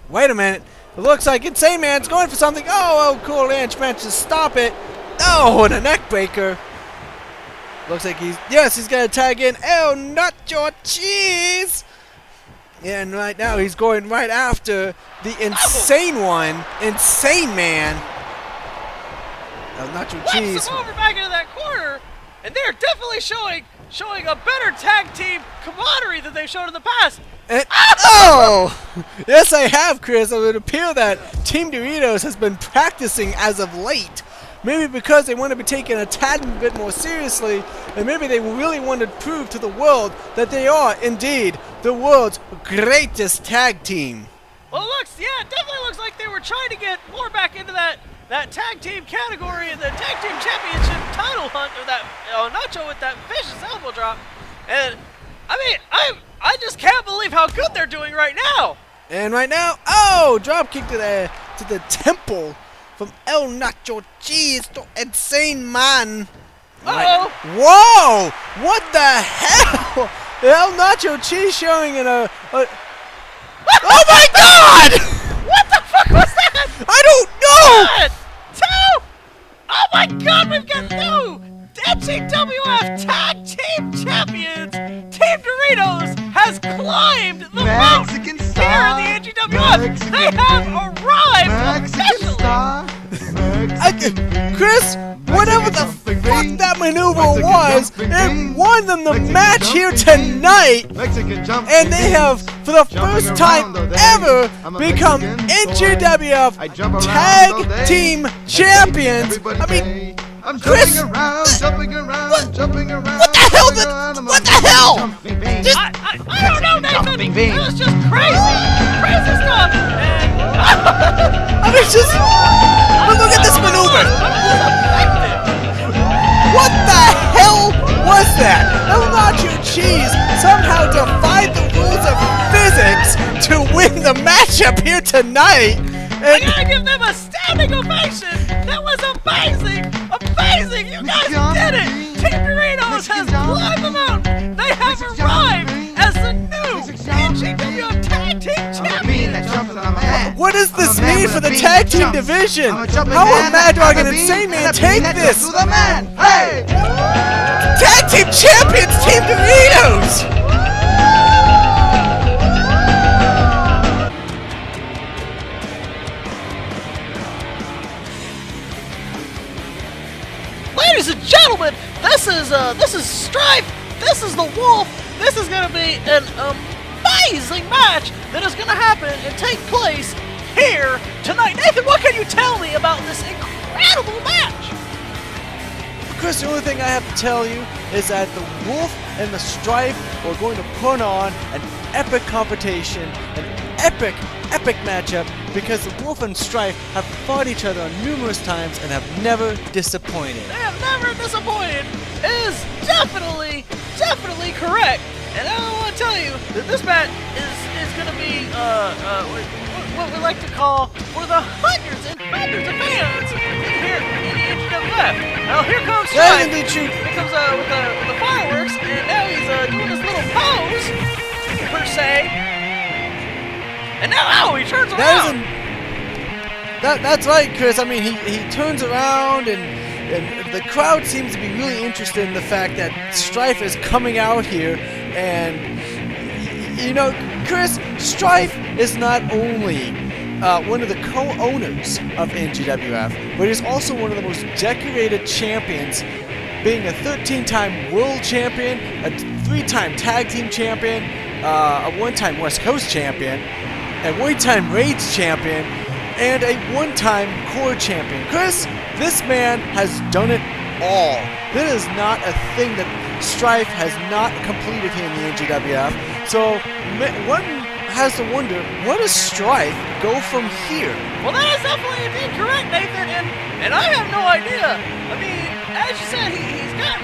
Wait a minute. It looks like Insane Man's going for something. Oh, El Courage managed to stop it. Oh, and a neck breaker. Looks like he's going to tag in El Nacho Cheese. And right now he's going right after the insane one, Insane Man. El Nacho Cheese. Whips him over back into that corner, and they're definitely showing a better tag team camaraderie than they've shown in the past. Yes, I have, Chris. It would appear that Team Doritos has been practicing as of late. Maybe because they want to be taken a tad bit more seriously, and maybe they really want to prove to the world that they are indeed the world's greatest tag team. Well, it definitely looks like they were trying to get more back into that tag team category in the tag team championship title hunt, or that Nacho with that vicious elbow drop. And I mean, I just can't believe how good they're doing right now. And right now, drop kick to the temple from El Nacho Cheese to Insane Man. Uh-oh. Whoa! What the hell? El Nacho Cheese showing in a oh my God! What the fuck was that? I don't know! 1, 2! Oh my God, we've got new NGWF Tag Team Champions! Team Doritos has climbed the mountain here in the NGWF! They have arrived officially! Chris, whatever the fuck that maneuver was, it won them the match here tonight, and they have, for the first time ever, become NGWF Tag Team Champions. I mean, I'm Chris, jumping around, what the hell? hell? Jumping bean. Just- I don't know, Nathan. Jumping bean. It was just crazy, crazy stuff. And I mean, just look at this maneuver. What the hell was that? El Nacho Cheese somehow defied the rules of physics to win the matchup here tonight. I And gotta give them a standing ovation. That was amazing, amazing. You guys did it. Team Doritos has climbed the mountain. They have arrived as the new NGWF Tag Team Bean that Champions. jumps on a man. what does this I'm a man mean with for a the bean tag that team jumps. division? I'm a jumping How will man Mad that Dog has and a Insane bean Man and a take bean that this? jumps to the man. Hey! Tag team champions, Team Doritos! Ladies and gentlemen, this is Strife. This is the Wolf. This is gonna be an amazing match that is gonna happen and take place here tonight. Nathan, what can you tell me about this incredible match? Chris, the only thing I have to tell you is that the Wolf and the Strife are going to put on an epic competition, an epic matchup, because the Wolf and Strife have fought each other numerous times and have never disappointed. They have never disappointed. It is definitely correct. And I want to tell you that this match is going to be what we like to call for the hundreds and hundreds of fans here in the NGWF. Now here comes That Strife. is indeed true. Here comes with the fireworks, and now he's doing this little pose per se. And now he turns around. That's right, Chris. I mean, he turns around and the crowd seems to be really interested in the fact that Strife is coming out here. And, you know, Chris, Strife is not only one of the co-owners of NGWF, but he's also one of the most decorated champions, being a 13-time world champion, a 3-time tag team champion, a 1-time West Coast champion, a 1-time Raids champion, and a 1-time Core champion. Chris, this man has done it all. There is not a thing that Strife has not completed here in the NGWF. So one has to wonder, what does Strife go from here? Well, that is definitely indeed correct, Nathan, and I have no idea. I mean, as you said, he's got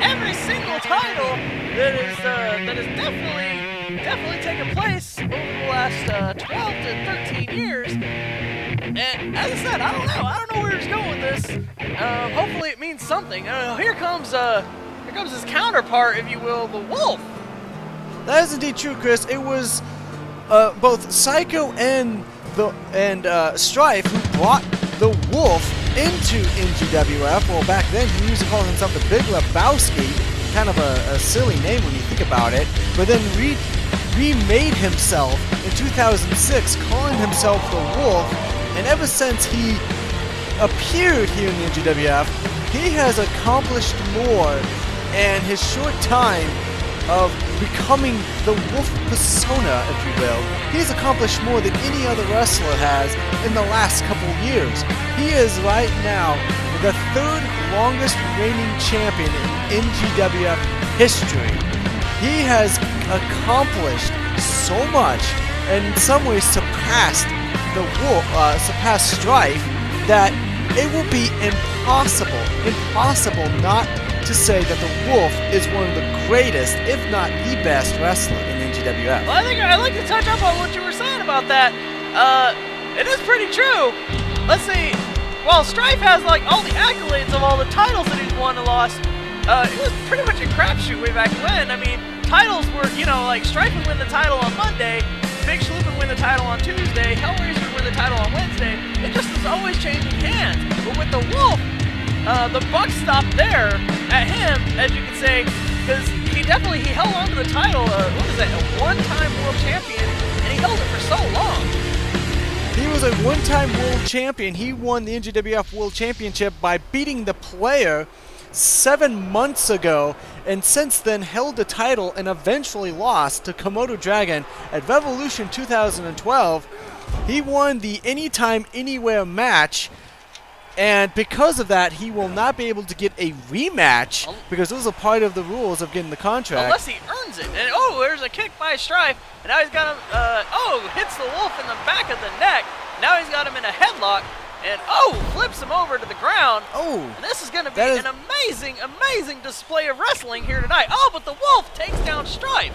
every single title that is definitely taken place over the last 12 to 13 years. And as I said, I don't know where he's going with this. Hopefully, it means something. Here comes his counterpart, if you will, the Wolf. That is indeed true, Chris. It was both Psycho and Strife who brought the Wolf into NGWF. Well, back then he used to call himself the Big Lebowski, kind of a silly name when you think about it. But then remade himself in 2006, calling himself the Wolf. And ever since he appeared here in the NGWF, he has accomplished more in his short time of becoming the Wolf persona, if you will. He's accomplished more than any other wrestler has in the last couple years. He is right now the 3rd longest reigning champion in NGWF history. He has accomplished so much, and in some ways surpassed the Wolf, surpassed Strife, that it will be impossible not to say that the Wolf is one of the greatest, if not the best wrestler in NGWF. Well, I think I'd like to touch up on what you were saying about that. It is pretty true. Let's see. While Strife has like all the accolades of all the titles that he's won and lost, it was pretty much a crapshoot way back when. I mean, titles were, like Strife would win the title on Monday, Big Chalupa would win the title on Tuesday, Hellraiser would win the title on Wednesday. It just was always changing hands. But with the Wolf, the buck stopped there at him, as you can say, because he held on to the title. What is that? A 1-time world champion, and he held it for so long. He was a 1-time world champion. He won the NGWF World Championship by beating the player 7 months ago, and since then held the title and eventually lost to Komodo Dragon at Revolution 2012. He won the Anytime Anywhere match, And because of that, he will not be able to get a rematch because those are part of the rules of getting the contract. Unless he earns it. And there's a kick by Strife. And now he's got him, hits the Wolf in the back of the neck. Now he's got him in a headlock. And flips him over to the ground. And this is going to be an amazing, amazing display of wrestling here tonight. But the Wolf takes down Strife.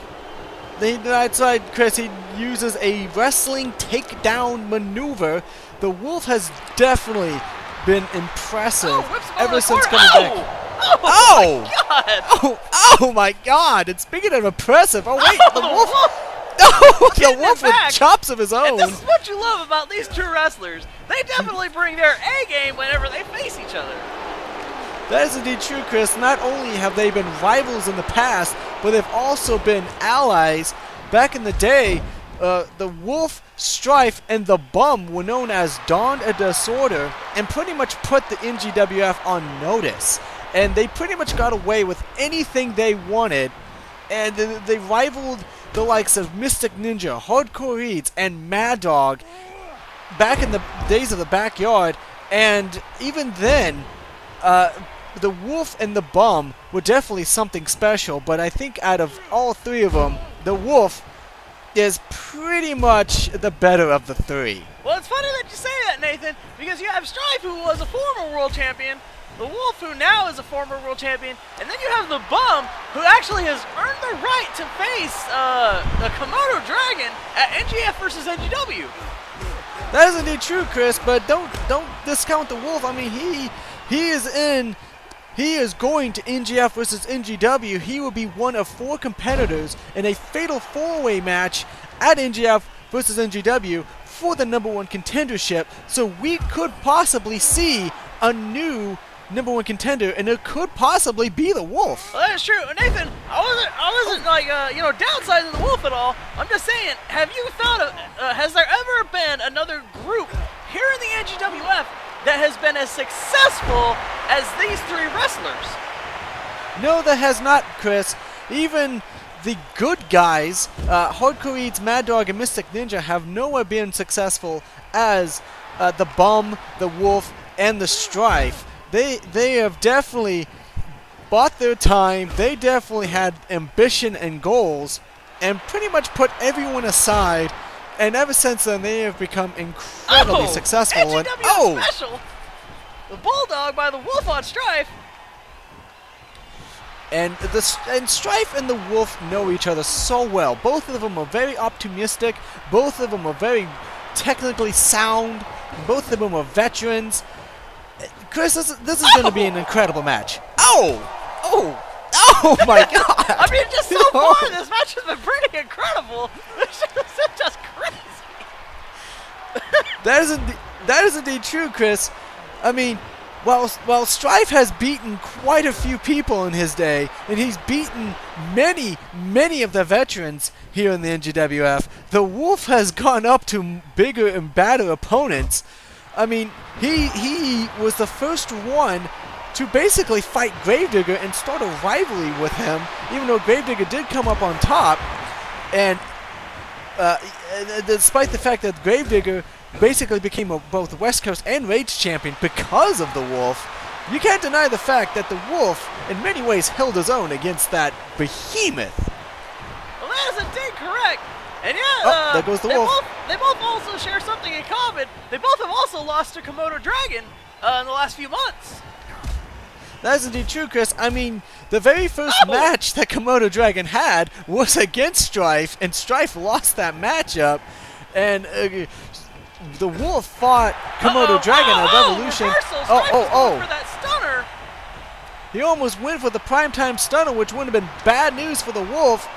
The right side, Chris, he uses a wrestling takedown maneuver. The Wolf has definitely been impressive ever since coming back. Oh my God! Oh my God! And speaking of impressive, the Wolf. The Wolf with chops of his own. And this is what you love about these two wrestlers. They definitely bring their A game whenever they face each other. That is indeed true, Chris. Not only have they been rivals in the past, but they've also been allies. Back in the day, the Wolf, Strife, and the Bum were known as Dawn and Disorder and pretty much put the NGWF on notice. And they pretty much got away with anything they wanted. And they rivaled the likes of Mystic Ninja, Hardkore Eads, and Mad Dog back in the days of the backyard. And even then, the Wolf and the Bum were definitely something special. But I think out of all three of them, the Wolf is pretty much the better of the three. Well, it's funny that you say that, Nathan, because you have Strife, who was a former world champion, the Wolf, who now is a former world champion, and then you have the Bum, who actually has earned the right to face the Komodo Dragon at NGF versus NGW. That is indeed true, Chris, but don't discount the Wolf. I mean, he is going to NGF versus NGW. He will be one of 4 competitors in a fatal 4-way match at NGF versus NGW for the #1 contendership. So we could possibly see a new #1 contender, and it could possibly be the Wolf. Well, that is true, Nathan. I wasn't like downsizing the Wolf at all. I'm just saying, have you thought of? Has there ever been another group here in the NGWF that has been as successful as these 3 wrestlers? No, that has not, Chris. Even the good guys, Hardkore Eads, Mad Dog, and Mystic Ninja, have nowhere been successful as the Bum, the Wolf, and the Strife. They have definitely bought their time. They definitely had ambition and goals, and pretty much put everyone aside. And ever since then, they have become incredibly successful. NGWF special! The Bulldog by the Wolf on Strife. And Strife and the Wolf know each other so well. Both of them are very optimistic. Both of them are very technically sound. Both of them are veterans. Chris, this is going to be an incredible match. Oh my God! I mean, just so far, this match has been pretty incredible. This is just crazy. That is indeed true, Chris. I mean, while Strife has beaten quite a few people in his day, and he's beaten many of the veterans here in the NGWF, the Wolf has gone up to bigger and badder opponents. I mean, he was the first one to basically fight Gravedigger and start a rivalry with him, even though Gravedigger did come up on top. And despite the fact that Gravedigger basically became both West Coast and Rage champion because of the Wolf, you can't deny the fact that the Wolf, in many ways, held his own against that behemoth. Well, that is indeed correct. And there goes the Wolf. They both also share something in common. They both have also lost to Komodo Dragon in the last few months. That is indeed true, Chris. I mean, the very first match that Komodo Dragon had was against Strife, and Strife lost that matchup. And the Wolf fought Komodo Dragon at Revolution. For that stunner. He almost went for the primetime stunner, which would have been bad news for the Wolf.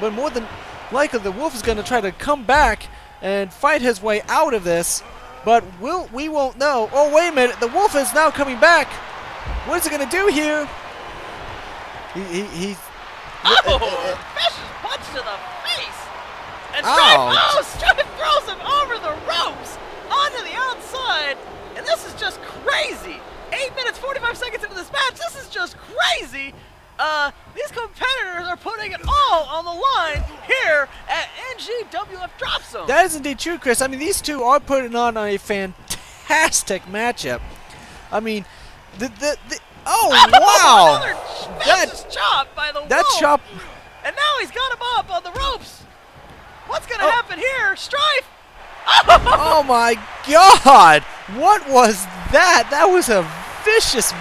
But more than likely, the Wolf is going to try to come back and fight his way out of this. But we won't know. Oh, wait a minute. The Wolf is now coming back. What is he going to do here? Vicious punch to the face. And Strife throws him over the ropes onto the outside. And this is just crazy. 8 minutes, 45 seconds into this match. This is just crazy. These competitors are putting it all on the line here at NGWF Dropzone. That is indeed true, Chris. I mean, these two are putting on a fantastic matchup. I mean, oh wow! Another vicious chop by the That Wolf. chop. And now he's got him up on the ropes. What's going to Oh. happen here? Strife. Oh my God! What was that? That was a vicious.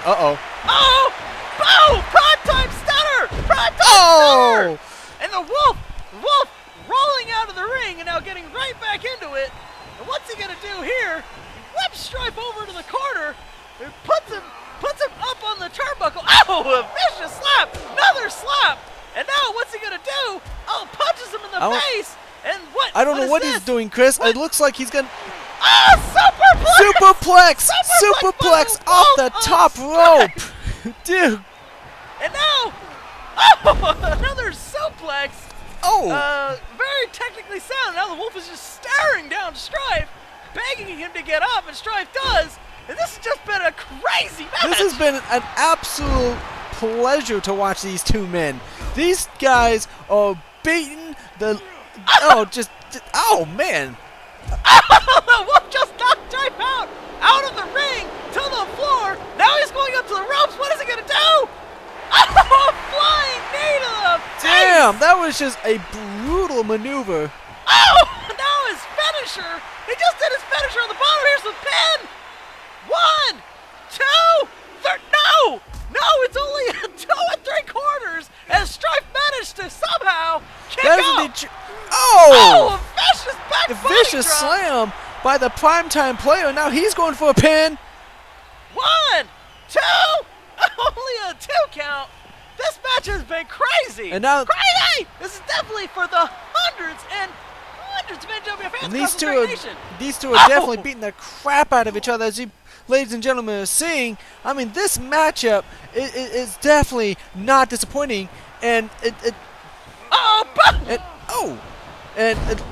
Uh-oh. Oh! Boom! Primetime stunner! Primetime Oh! stunner! And the Wolf rolling out of the ring and now getting right back into it. And what's he going to do here? He whips Strife over to the corner and puts him up on the turnbuckle. Oh, a vicious slap! Another slap! And now what's he going to do? Oh, punches him in the face! And what? I don't know what is he's this? doing, Chris. What? It looks like he's gonna Oh, superplex! superplex off the top rope, dude. And now, another suplex. Oh, Very technically sound. Now the Wolf is just staring down Strife, begging him to get up, and Strife does. And this has just been a crazy match. this has been an absolute pleasure to watch these two men. These guys are beating the. Oh man. The Wolf just knocked Strife out of the ring to the floor. Now he's going up to the ropes. What is he gonna do? Oh, flying knee to the face. Damn, that was just a brutal maneuver. Oh, now his finisher. He just did his finisher on the bottom. Here's the pin. 1, 2, 3. No, it's only a 2 3/4 as Strife managed to somehow kick That is out. indeed oh! A vicious back A body vicious drop. slam by the primetime player. Now he's going for a pin. 1, 2. Only a 2 count. This match has been crazy. And now- crazy. This is definitely for the hundreds and hundreds of NGWF fans And these across two the are great nation. definitely beating the crap out of each other, as you, ladies and gentlemen, are seeing. I mean, this matchup is definitely not disappointing, and Oh,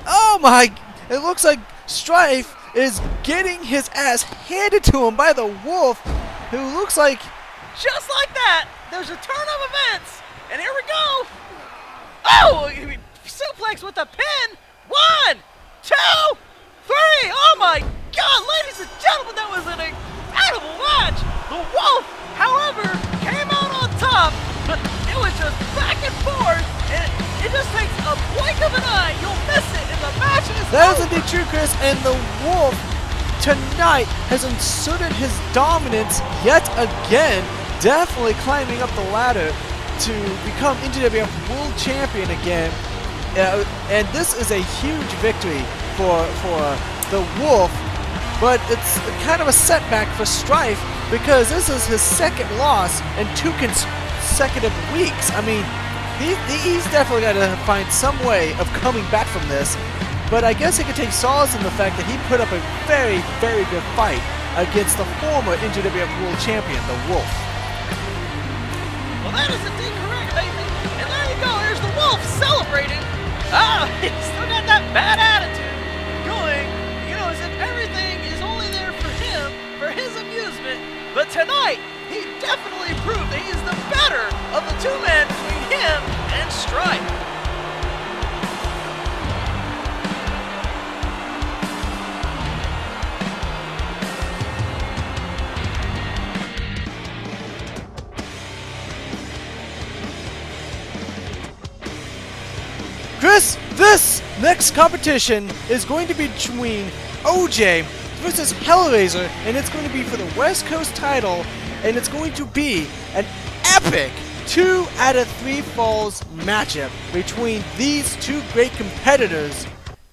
oh my! It looks like Strife is getting his ass handed to him by the Wolf, who looks like. just like that. There's a turn of events, and here we go. Oh, suplex with a pin. 1, 2, 3. Oh my God, ladies and gentlemen, that was an incredible match. The Wolf, however, came out on top, but it was just back and forth, and it just takes a blink of an eye. You'll miss it, and the match is That is over. indeed true, Chris, and the Wolf tonight has inserted his dominance yet again, definitely climbing up the ladder to become NGWF World Champion again. And this is a huge victory for the Wolf, but it's kind of a setback for Strife because this is his second loss in 2 consecutive weeks. I mean, he's definitely got to find some way of coming back from this, but I guess he could take solace in the fact that he put up a very, very good fight against the former NGWF World Champion, the Wolf. Well, that is indeed correct, baby. And there you go. There's the Wolf celebrating. Ah, he's still got that bad attitude going, as if everything is only there for him, for his amusement. But tonight, he definitely proved that he is the better of the 2 men between him and Strife. Chris, this next competition is going to be between OJ versus Hellraiser, and it's going to be for the West Coast title, and it's going to be an epic 2 out of 3 falls matchup between these 2 great competitors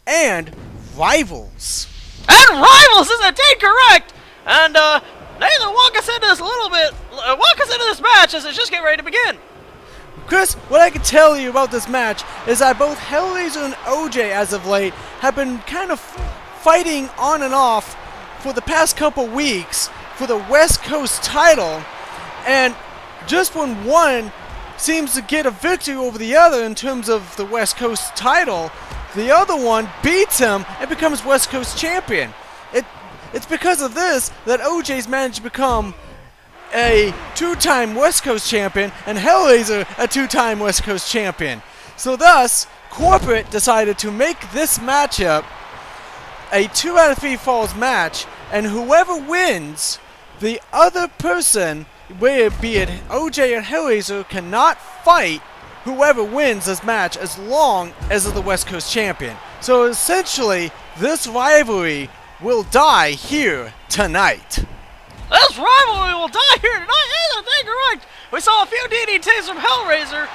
and rivals. And rivals is indeed correct. And Nathan, walk us into this walk us into this match as it's just getting ready to begin. Chris, what I can tell you about this match is that both Hellraiser and OJ as of late have been kind of fighting on and off for the past couple weeks for the West Coast title, and just when one seems to get a victory over the other in terms of the West Coast title, the other one beats him and becomes West Coast champion. It's because of this that OJ's managed to become a 2-time West Coast champion and Hellraiser a 2-time West Coast champion. So thus, Corporate decided to make this matchup a 2 out of 3 falls match, and whoever wins the other person, be it OJ or Hellraiser, cannot fight whoever wins this match as long as the West Coast champion. So essentially, this rivalry will die here tonight. This rivalry will die here tonight. Is that correct? We saw a few DDTs from Hellraiser,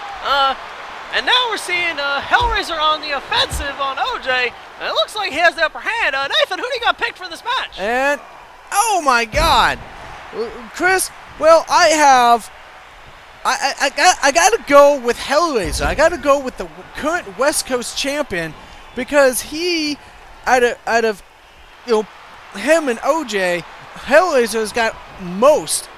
and now we're seeing Hellraiser on the offensive on OJ. And it looks like he has the upper hand. Nathan, who do you got picked for this match? And, oh my God, Chris. Well, I gotta go with Hellraiser. I gotta go with the current West Coast champion because he, out of him and OJ, Hellraiser's got most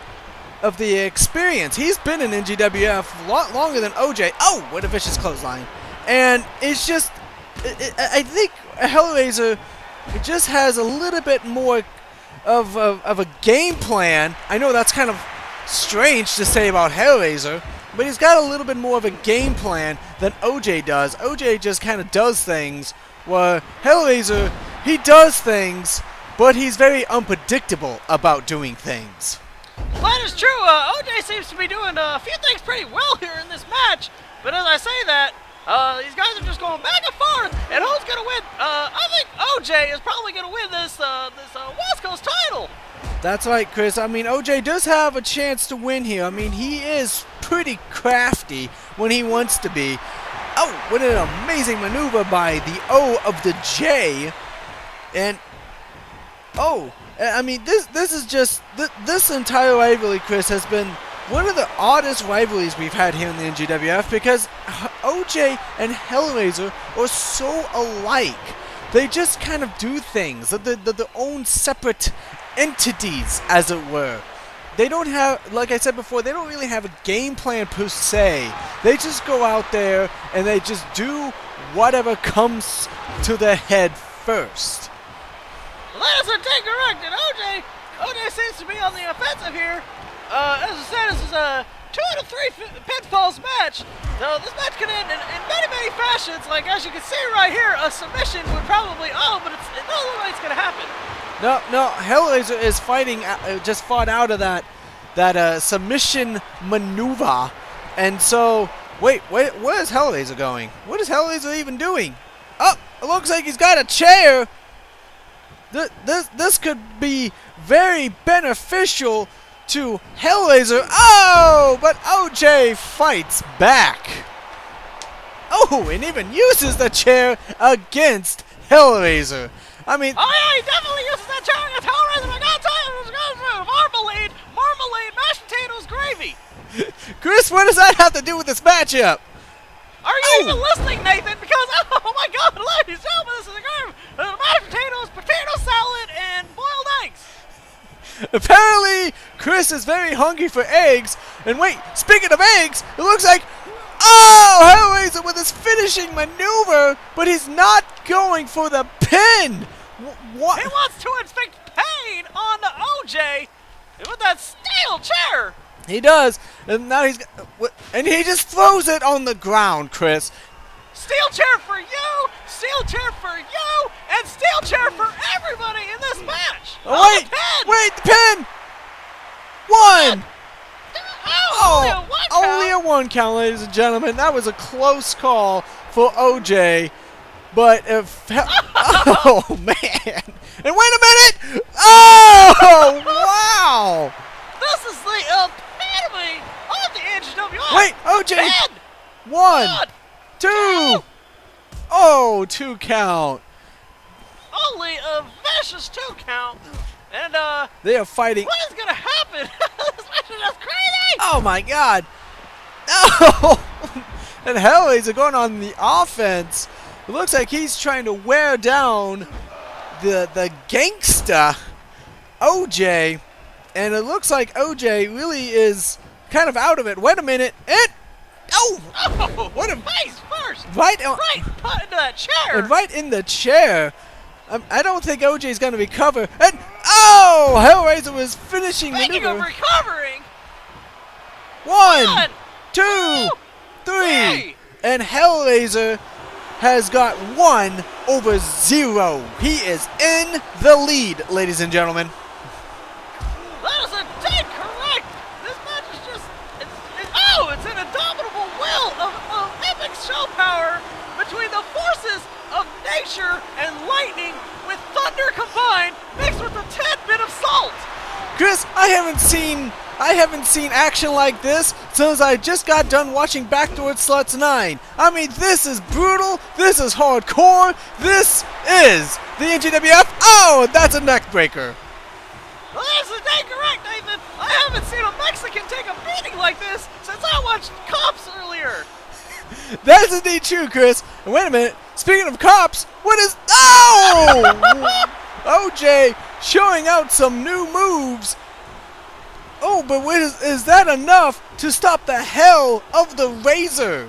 of the experience. He's been in NGWF a lot longer than OJ. Oh, what a vicious clothesline. And it's just, I think Hellraiser just has a little bit more of a game plan. I know that's kind of strange to say about Hellraiser, but he's got a little bit more of a game plan than OJ does. OJ just kind of does things, where Hellraiser, he does things, but he's very unpredictable about doing things. Well, that is true. OJ seems to be doing a few things pretty well here in this match, but as I say that, these guys are just going back and forth, and who's going to win? I think OJ is probably going to win this West Coast title. That's right, Chris. I mean, OJ does have a chance to win here. I mean, he is pretty crafty when he wants to be. Oh, what an amazing maneuver by the O of the J. And, oh, I mean, this is just, this entire rivalry, Chris, has been one of the oddest rivalries we've had here in the NGWF because OJ and Hellraiser are so alike. They just kind of do things. They're their own separate entities, as it were. They don't have, like I said before, they don't really have a game plan per se. They just go out there and they just do whatever comes to their head first. Well, that is indeed correct, and OJ seems to be on the offensive here. As I said, this is a 2 out of 3 pinfalls match. So this match can end in many fashions. Like as you can see right here, a submission would probably, but it doesn't look like it's going to happen. No, Hellraiser is fighting, just fought out of that submission maneuver. And so, wait, where is Hellraiser going? What is Hellraiser even doing? Oh, it looks like he's got a chair. This could be very beneficial to Hellraiser. Oh, but OJ fights back. Oh, and even uses the chair against Hellraiser. I mean, oh yeah, he definitely uses that chair against Hellraiser. I gotta tell you, it's marmalade, mashed potatoes, gravy. Chris, what does that have to do with this matchup? Are you even listening, Nathan? Because, oh my God, ladies and gentlemen, this is a game. Mashed potatoes, potato salad, and boiled eggs. Apparently, Chris is very hungry for eggs. And wait, speaking of eggs, it looks like, oh, Hellraiser with his finishing maneuver, but he's not going for the pin. What? He wants to inflict pain on the OJ with that steel chair. He does, and now he just throws it on the ground, Chris. Steel chair for you, steel chair for you, and steel chair for everybody in this match. Oh, wait, the pin. One. Oh, only a one count, ladies and gentlemen. That was a close call for OJ. But if oh man, and wait a minute! Oh wow! This is the epitome of the NGWF. Wait, OJ! Ben. One, two. Oh, 2 count. Only a vicious 2 count. And they are fighting. What is gonna happen? This match is just crazy! Oh my God! Oh! And Hellraiser going on the offense. It looks like he's trying to wear down the gangsta OJ, and it looks like OJ really is kind of out of it. Wait a minute! What a face first! Right into that chair! And right in the chair. I don't think OJ's going to recover. And oh, Hellraiser was finishing Speaking maneuver. of recovering. 1, 2, 3, and Hellraiser has got 1/0. He is in the lead, ladies and gentlemen. Ladies and lightning with thunder combined, mixed with a tad bit of salt. Chris, I haven't seen action like this since I just got done watching Backdoor Sluts 9. I mean, this is brutal, this is hardcore, this is the NGWF. Oh, that's a neck breaker. Well, that's incorrect, Nathan. I haven't seen a Mexican take a beating like this since I watched Cops earlier. That's indeed true, Chris. And wait a minute, speaking of cops, what is... Oh! OJ showing out some new moves. Oh, but wait, is that enough to stop the hell of the Razor?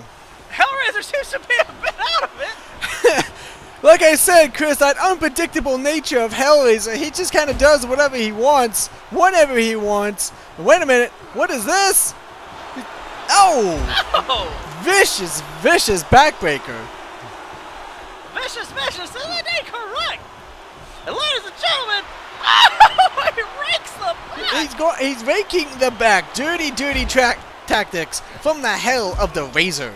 Hellraiser seems to be a bit out of it. Like I said, Chris, that unpredictable nature of Hellraiser, he just kind of does whatever he wants, whenever he wants. Wait a minute, what is this? Oh! Vicious, vicious backbreaker. Vicious, vicious, isn't it correct? And ladies and gentlemen, oh, he rakes the back. He's raking the back. Dirty, dirty tactics from the hell of the Razor.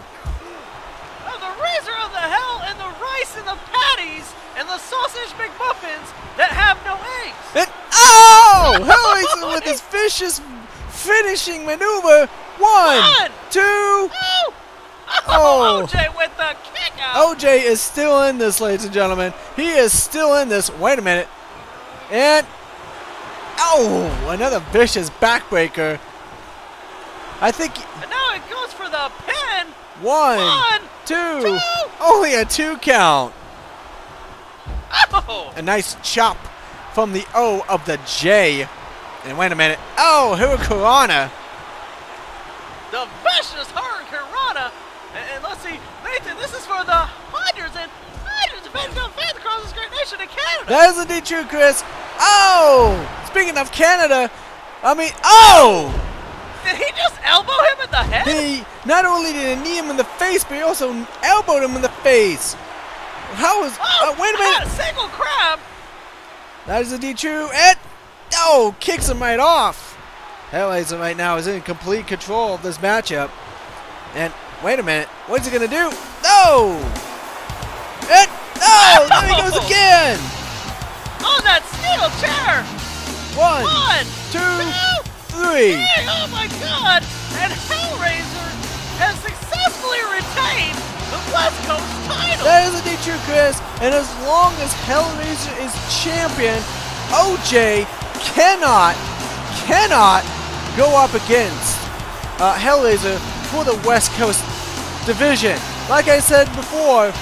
The Razor of the hell, and the rice and the patties and the sausage McMuffins that have no eggs. And oh! Hellraiser with his vicious finishing maneuver. One, two. Oh! OJ with the kick out. OJ is still in this, ladies and gentlemen. He is still in this. Wait a minute. And oh, another vicious backbreaker. I think. And now it goes for the pin. One, two. Only a 2 count. Oh! A nice chop from the O of the J. And wait a minute. Oh, Hurricanrana. The vicious Hurricanrana. And let's see, Nathan, this is for the hundreds and hundreds of Pentagon fans across this great nation of Canada. That is indeed true, Chris. Oh! Speaking of Canada, I mean, oh! Did he just elbow him in the head? He not only did he knee him in the face, but he also elbowed him in the face. How is... wait a minute. A single crab. That is indeed true. And, oh, kicks him right off. Hellraiser right now is in complete control of this matchup. And, wait a minute. What's he going to do? No! And, oh, there he goes again. Oh, that steel chair. One, two, three. Hey, oh my God! And Hellraiser has successfully retained the West Coast title. That is indeed true, Chris. And as long as Hellraiser is champion, OJ cannot go up against Hellraiser for the West Coast division. Like I said before,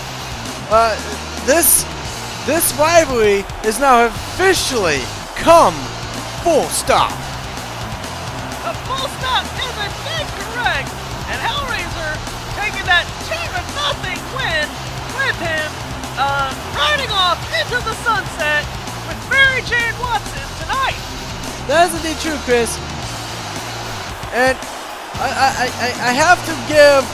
this rivalry is now officially come full stop. The full stop is indeed correct, and Hellraiser taking that 2-0 win with him, riding off into the sunset with Mary Jane Watson tonight. That is indeed true, Chris. And I have to give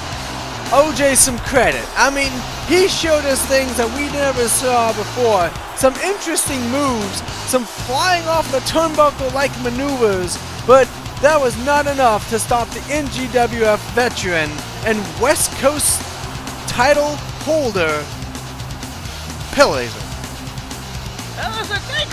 OJ some credit. I mean, he showed us things that we never saw before. Some interesting moves, some flying off the turnbuckle-like maneuvers, but that was not enough to stop the NGWF veteran and West Coast title holder, Hellraiser. That was a big...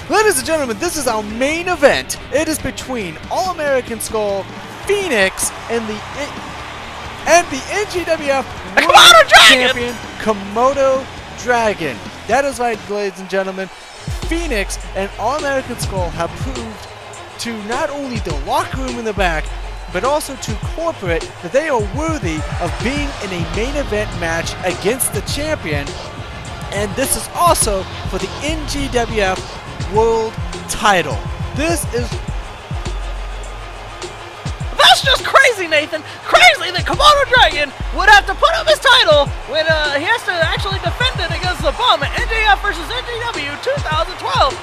Ladies and gentlemen, this is our main event. It is between All-American Skull, Phoenix, and the NGWF World Champion, Komodo Dragon. That is right, ladies and gentlemen. Phoenix and All-American Skull have proved to not only the locker room in the back, but also to corporate that they are worthy of being in a main event match against the champion. And this is also for the NGWF World Title. This is... That's just crazy, Nathan. Crazy that Komodo Dragon would have to put up his title when he has to actually defend it against the bum at NJF versus NGW 2012.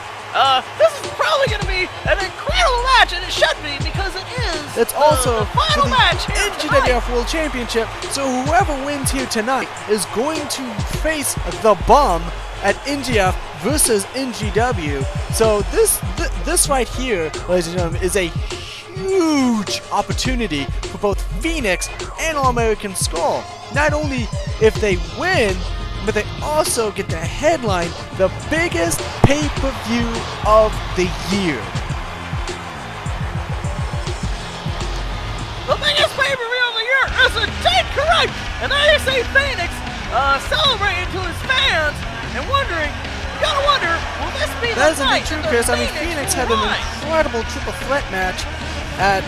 This is probably going to be an incredible match, and it should be because it is. It's also the final for the match here NGWF World Championship. So whoever wins here tonight is going to face the bum at NGF versus NGW. So this right here, ladies and gentlemen, is a huge opportunity for both Phoenix and All-American Skull. Not only if they win, but they also get to headline the biggest pay-per-view of the year. The biggest pay-per-view of the year is indeed correct! And there you see Phoenix celebrating to his fans and wondering, you gotta wonder, will this be That the is night indeed true, that Chris. the I mean, Phoenix had an rise? incredible triple threat match at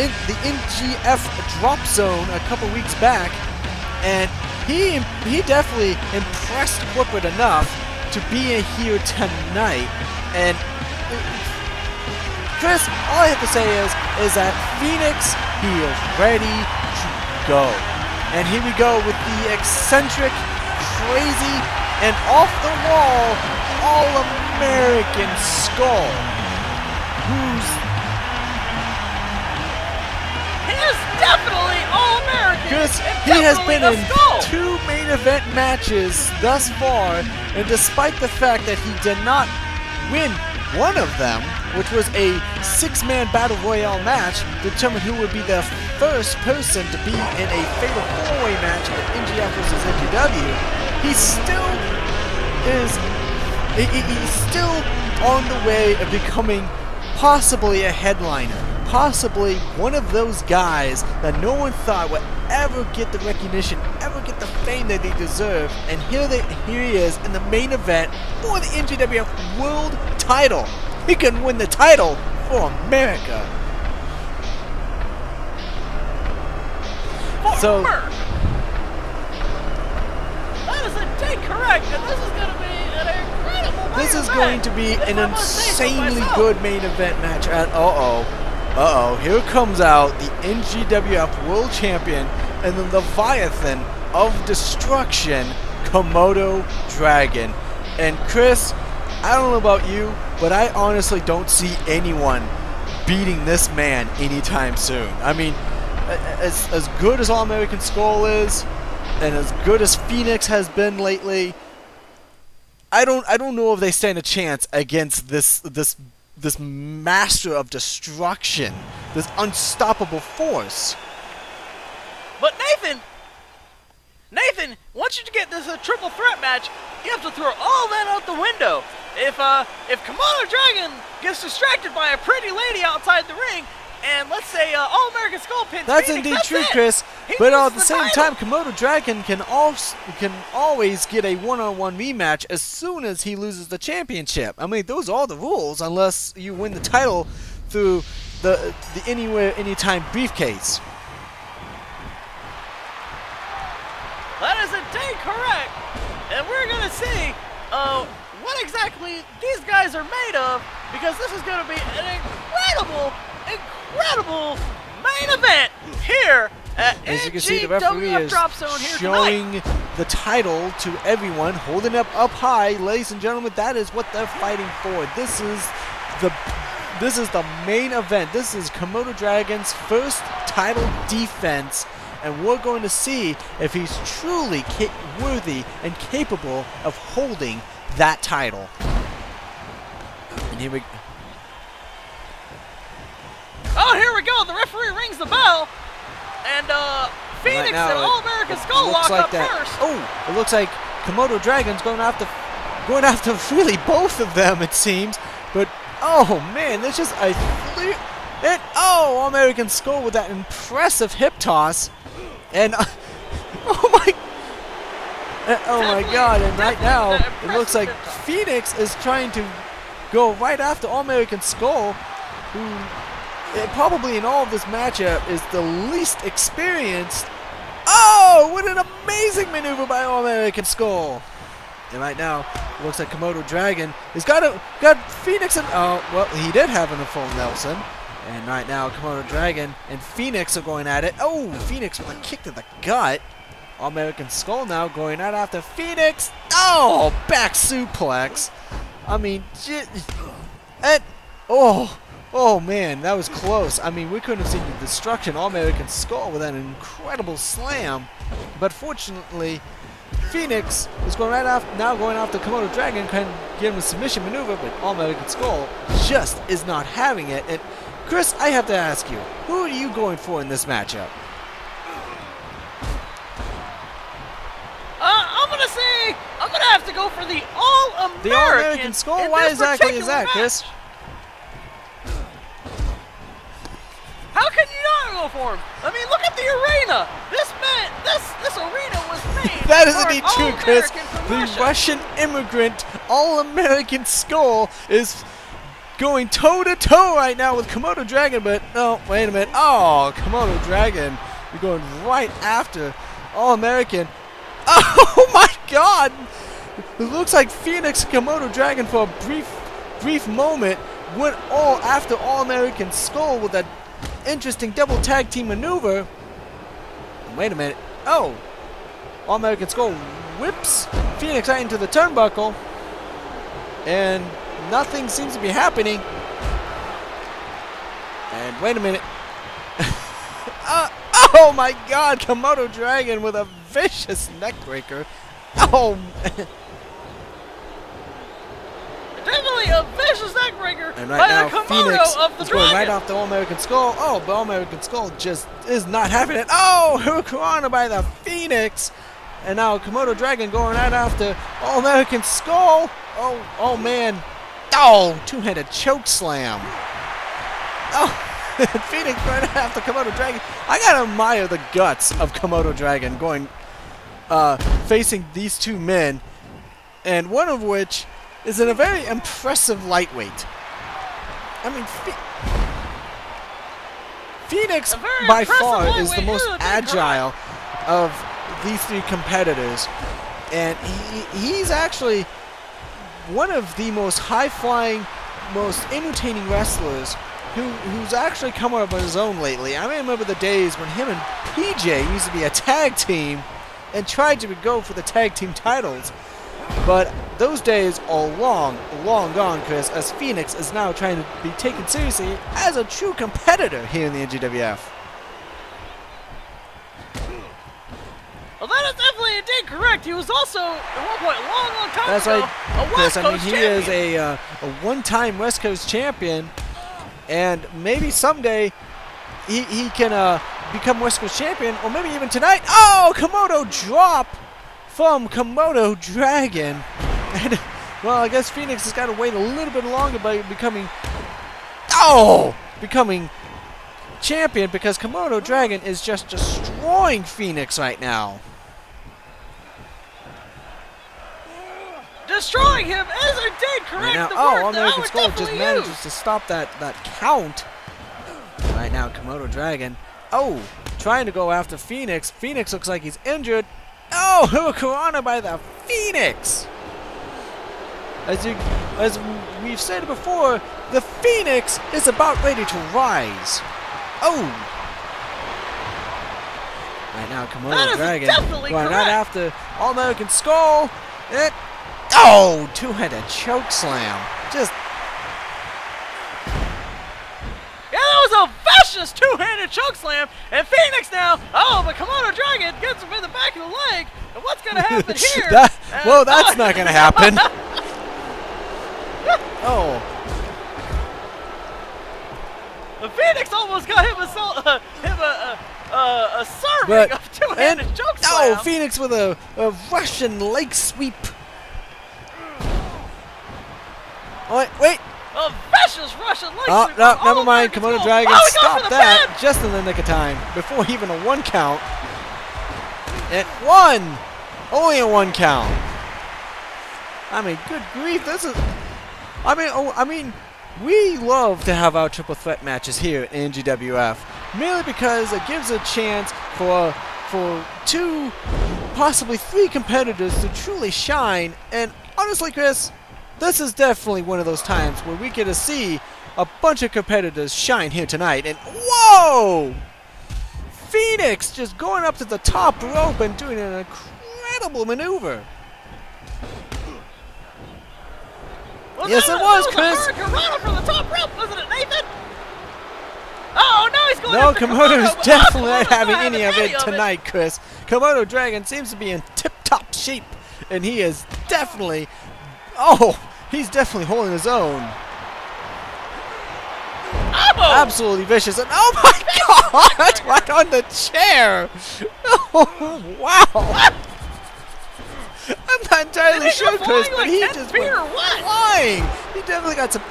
the NGF Dropzone a couple weeks back, and he definitely impressed corporate enough to be here tonight. And Chris, all I have to say is that Phoenix, he is ready to go. And here we go with the eccentric, crazy, and off the wall All-American Skull, who's Definitely All-American. Chris, he has been in 2 main event matches thus far, and despite the fact that he did not win one of them, which was a 6-man battle royale match to determine who would be the first person to be in a fatal 4-way match at NGF versus NGW, he's still on the way of becoming possibly a headliner. Possibly one of those guys that no one thought would ever get the recognition, ever get the fame that they deserve. And here he is in the main event for the NGWF World Title. He can win the title for America. So that is indeed correct, and this is going to be an incredible main this is event, going to be if an I must say so insanely myself. good main event match at here comes out the NGWF World Champion and the Leviathan of Destruction, Komodo Dragon. And Chris, I don't know about you, but I honestly don't see anyone beating this man anytime soon. I mean, as good as All-American Skull is, and as good as Phoenix has been lately, I don't know if they stand a chance against this master of destruction, this unstoppable force. But Nathan, once you get this triple threat match, you have to throw all that out the window. If Komodo Dragon gets distracted by a pretty lady outside the ring, and let's say All-American Skull pins That's Phoenix, indeed true, it. Chris. He But at loses the same title. time, Komodo Dragon can always get a one-on-one rematch as soon as he loses the championship. I mean, those are the rules, unless you win the title through the anywhere, anytime briefcase. That is indeed correct. And we're going to see what exactly these guys are made of, because this is going to be an incredible main event here at As you can see, the referee NGWF is Dropzone here showing tonight. the title to everyone, holding it up high. Ladies and gentlemen, that is what they're fighting for. This is the main event. This is Komodo Dragon's first title defense, and we're going to see if he's truly worthy and capable of holding that title. And here we Oh, here we go. The referee rings the bell, and Phoenix now, and All-American Skull looks lock like up that. first. Oh, it looks like Komodo Dragon's going after really both of them, it seems. But oh man, there's just a All-American Skull with that impressive hip toss, and oh my God! And right now it looks like Phoenix is trying to go right after All-American Skull, who probably in all of this matchup is the least experienced. Oh, what an amazing maneuver by All-American Skull. And right now, it looks like Komodo Dragon has got Phoenix and, oh, well, he did have a full Nelson. And right now, Komodo Dragon and Phoenix are going at it. Oh, Phoenix with a kick to the gut. All-American Skull now going out after Phoenix. Oh, back suplex. I mean, oh man, that was close. I mean, we couldn't have seen the destruction. All-American Skull with an incredible slam. But fortunately, Phoenix is going right after, now going after Komodo Dragon, kind of give him a submission maneuver, but All-American Skull just is not having it. And Chris, I have to ask you, who are you going for in this matchup? I'm gonna have to go for the All-American. The All-American Skull? Why exactly is that, Chris? How can you not go for him? I mean, look at the arena. This arena was made. That is for indeed an true, Chris. All-American from The Russian immigrant All-American Skull is going toe-to-toe right now with Komodo Dragon, but no, wait a minute. Oh, Komodo Dragon, you're going right after All-American. Oh my God! It looks like Phoenix and Komodo Dragon for a brief moment went all after All-American Skull with that interesting double tag team maneuver. Wait a minute. Oh! All-American Skull whips Phoenix right into the turnbuckle. And nothing seems to be happening. And wait a minute. Oh my God! Komodo Dragon with a vicious neckbreaker. Oh! Definitely a vicious neckbreaker And by right now, the Komodo Phoenix of the is going right Dragon. off the All-American Skull. Oh, but All-American Skull just is not having it. Oh, Hurricanrana by the Phoenix. And now Komodo Dragon going right after All-American Skull. Oh man. Oh, two-handed choke slam. Oh. Phoenix right after Komodo Dragon. I gotta admire the guts of Komodo Dragon going, facing these two men, and one of which is in a very impressive lightweight. I mean, Phoenix by far is the most agile of these three competitors, and he's actually one of the most high-flying, most entertaining wrestlers who's actually come up on his own lately. I remember the days when him and PJ used to be a tag team and tried to go for the tag team titles. But those days are long, long gone, Chris, as Phoenix is now trying to be taken seriously as a true competitor here in the NGWF. Well, that is definitely indeed correct. He was also, at one point, long time That's ago, right, a West Chris. I mean, Coast he champion. is a one-time West Coast champion. And maybe someday he can become West Coast champion, or maybe even tonight. Oh, Komodo drop from Komodo Dragon. And, well, I guess Phoenix has got to wait a little bit longer by becoming champion, because Komodo Dragon is just destroying Phoenix right now. Destroying him is indeed correct. Right now, The word that I All-American would Skull just definitely manages use. to stop that count. Right now, Komodo Dragon. Oh, trying to go after Phoenix. Phoenix looks like he's injured. Oh, Hurricanrana by the Phoenix. As we've said before, the Phoenix is about ready to rise. Oh. Right now, That Komodo is Dragon definitely going right correct. after All-American Skull. Oh, two-handed choke slam. Just Yeah, that was a vicious two-handed choke slam, and Phoenix now. Oh, but Komodo Dragon gets him in the back of the leg. And what's going to happen here? Well, that's not going to happen. Oh. The Phoenix almost got him a serving But, of two-handed and, choke slam. oh, Phoenix with a Russian leg sweep. Oh, wait. A vicious Russian leg Oh, sweep no, from never mind. All-American Komodo Skull. Dragon Oh, he goes for stopped the that pin. just in the nick of time before even a one count. And one. Only a one count. I mean, good grief. This is. I mean, We love to have our triple threat matches here at NGWF, mainly because it gives a chance for 2, possibly 3 competitors to truly shine. And honestly, Chris, this is definitely one of those times where we get to see a bunch of competitors shine here tonight. And whoa! Phoenix just going up to the top rope and doing an incredible maneuver. Yes, it was, Chris. Komodo from the top rope, wasn't it, Nathan? Oh, no, he's going No, after Komodo's Komodo. definitely not Komodo's having not any of it tonight, Chris. Komodo Dragon seems to be in tip-top shape, and he is definitely, he's definitely holding his own. Absolutely vicious, and oh my God, right on the chair. Oh, wow. I'm not entirely sure, Chris, but he just went flying. He definitely got some.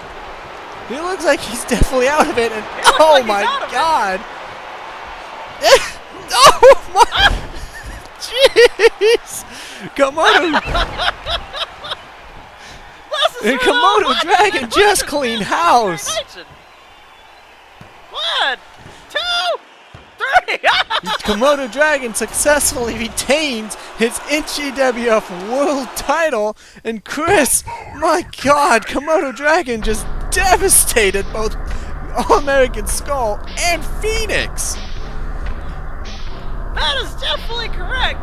He looks like he's definitely out of it, and oh my God! Oh my! Jeez! Komodo! And Komodo Dragon just cleaned house. 1, 2, 3. Komodo Dragon successfully retains his NGWF World Title, and Chris, my God, Komodo Dragon just devastated both All-American Skull and Phoenix. That is definitely correct.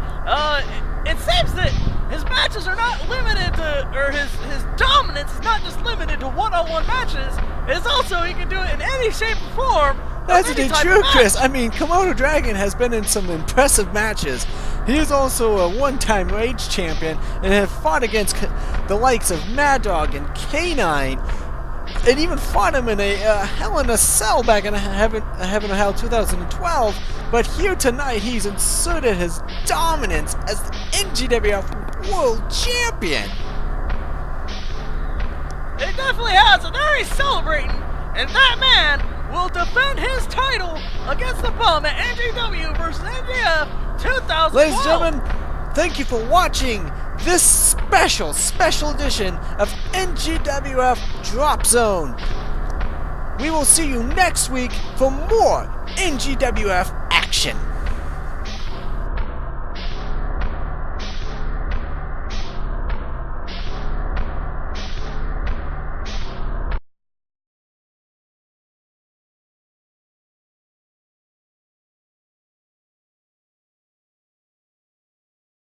It seems that his matches are not limited to, or his dominance is not just limited to one-on-one matches. It's also he can do it in any shape or form. That's indeed true, Chris. I mean, Komodo Dragon has been in some impressive matches. He is also a one-time Rage champion and has fought against the likes of Mad Dog and K9, and even fought him in a Hell in a Cell back in Heaven or Hell 2012. But here tonight, he's inserted his dominance as the NGWF World Champion. It definitely has, and there he's celebrating, and that man will defend his title against the Bum at NGW versus NGF 2012. Ladies and gentlemen, thank you for watching this special edition of NGWF Dropzone. We will see you next week for more NGWF action.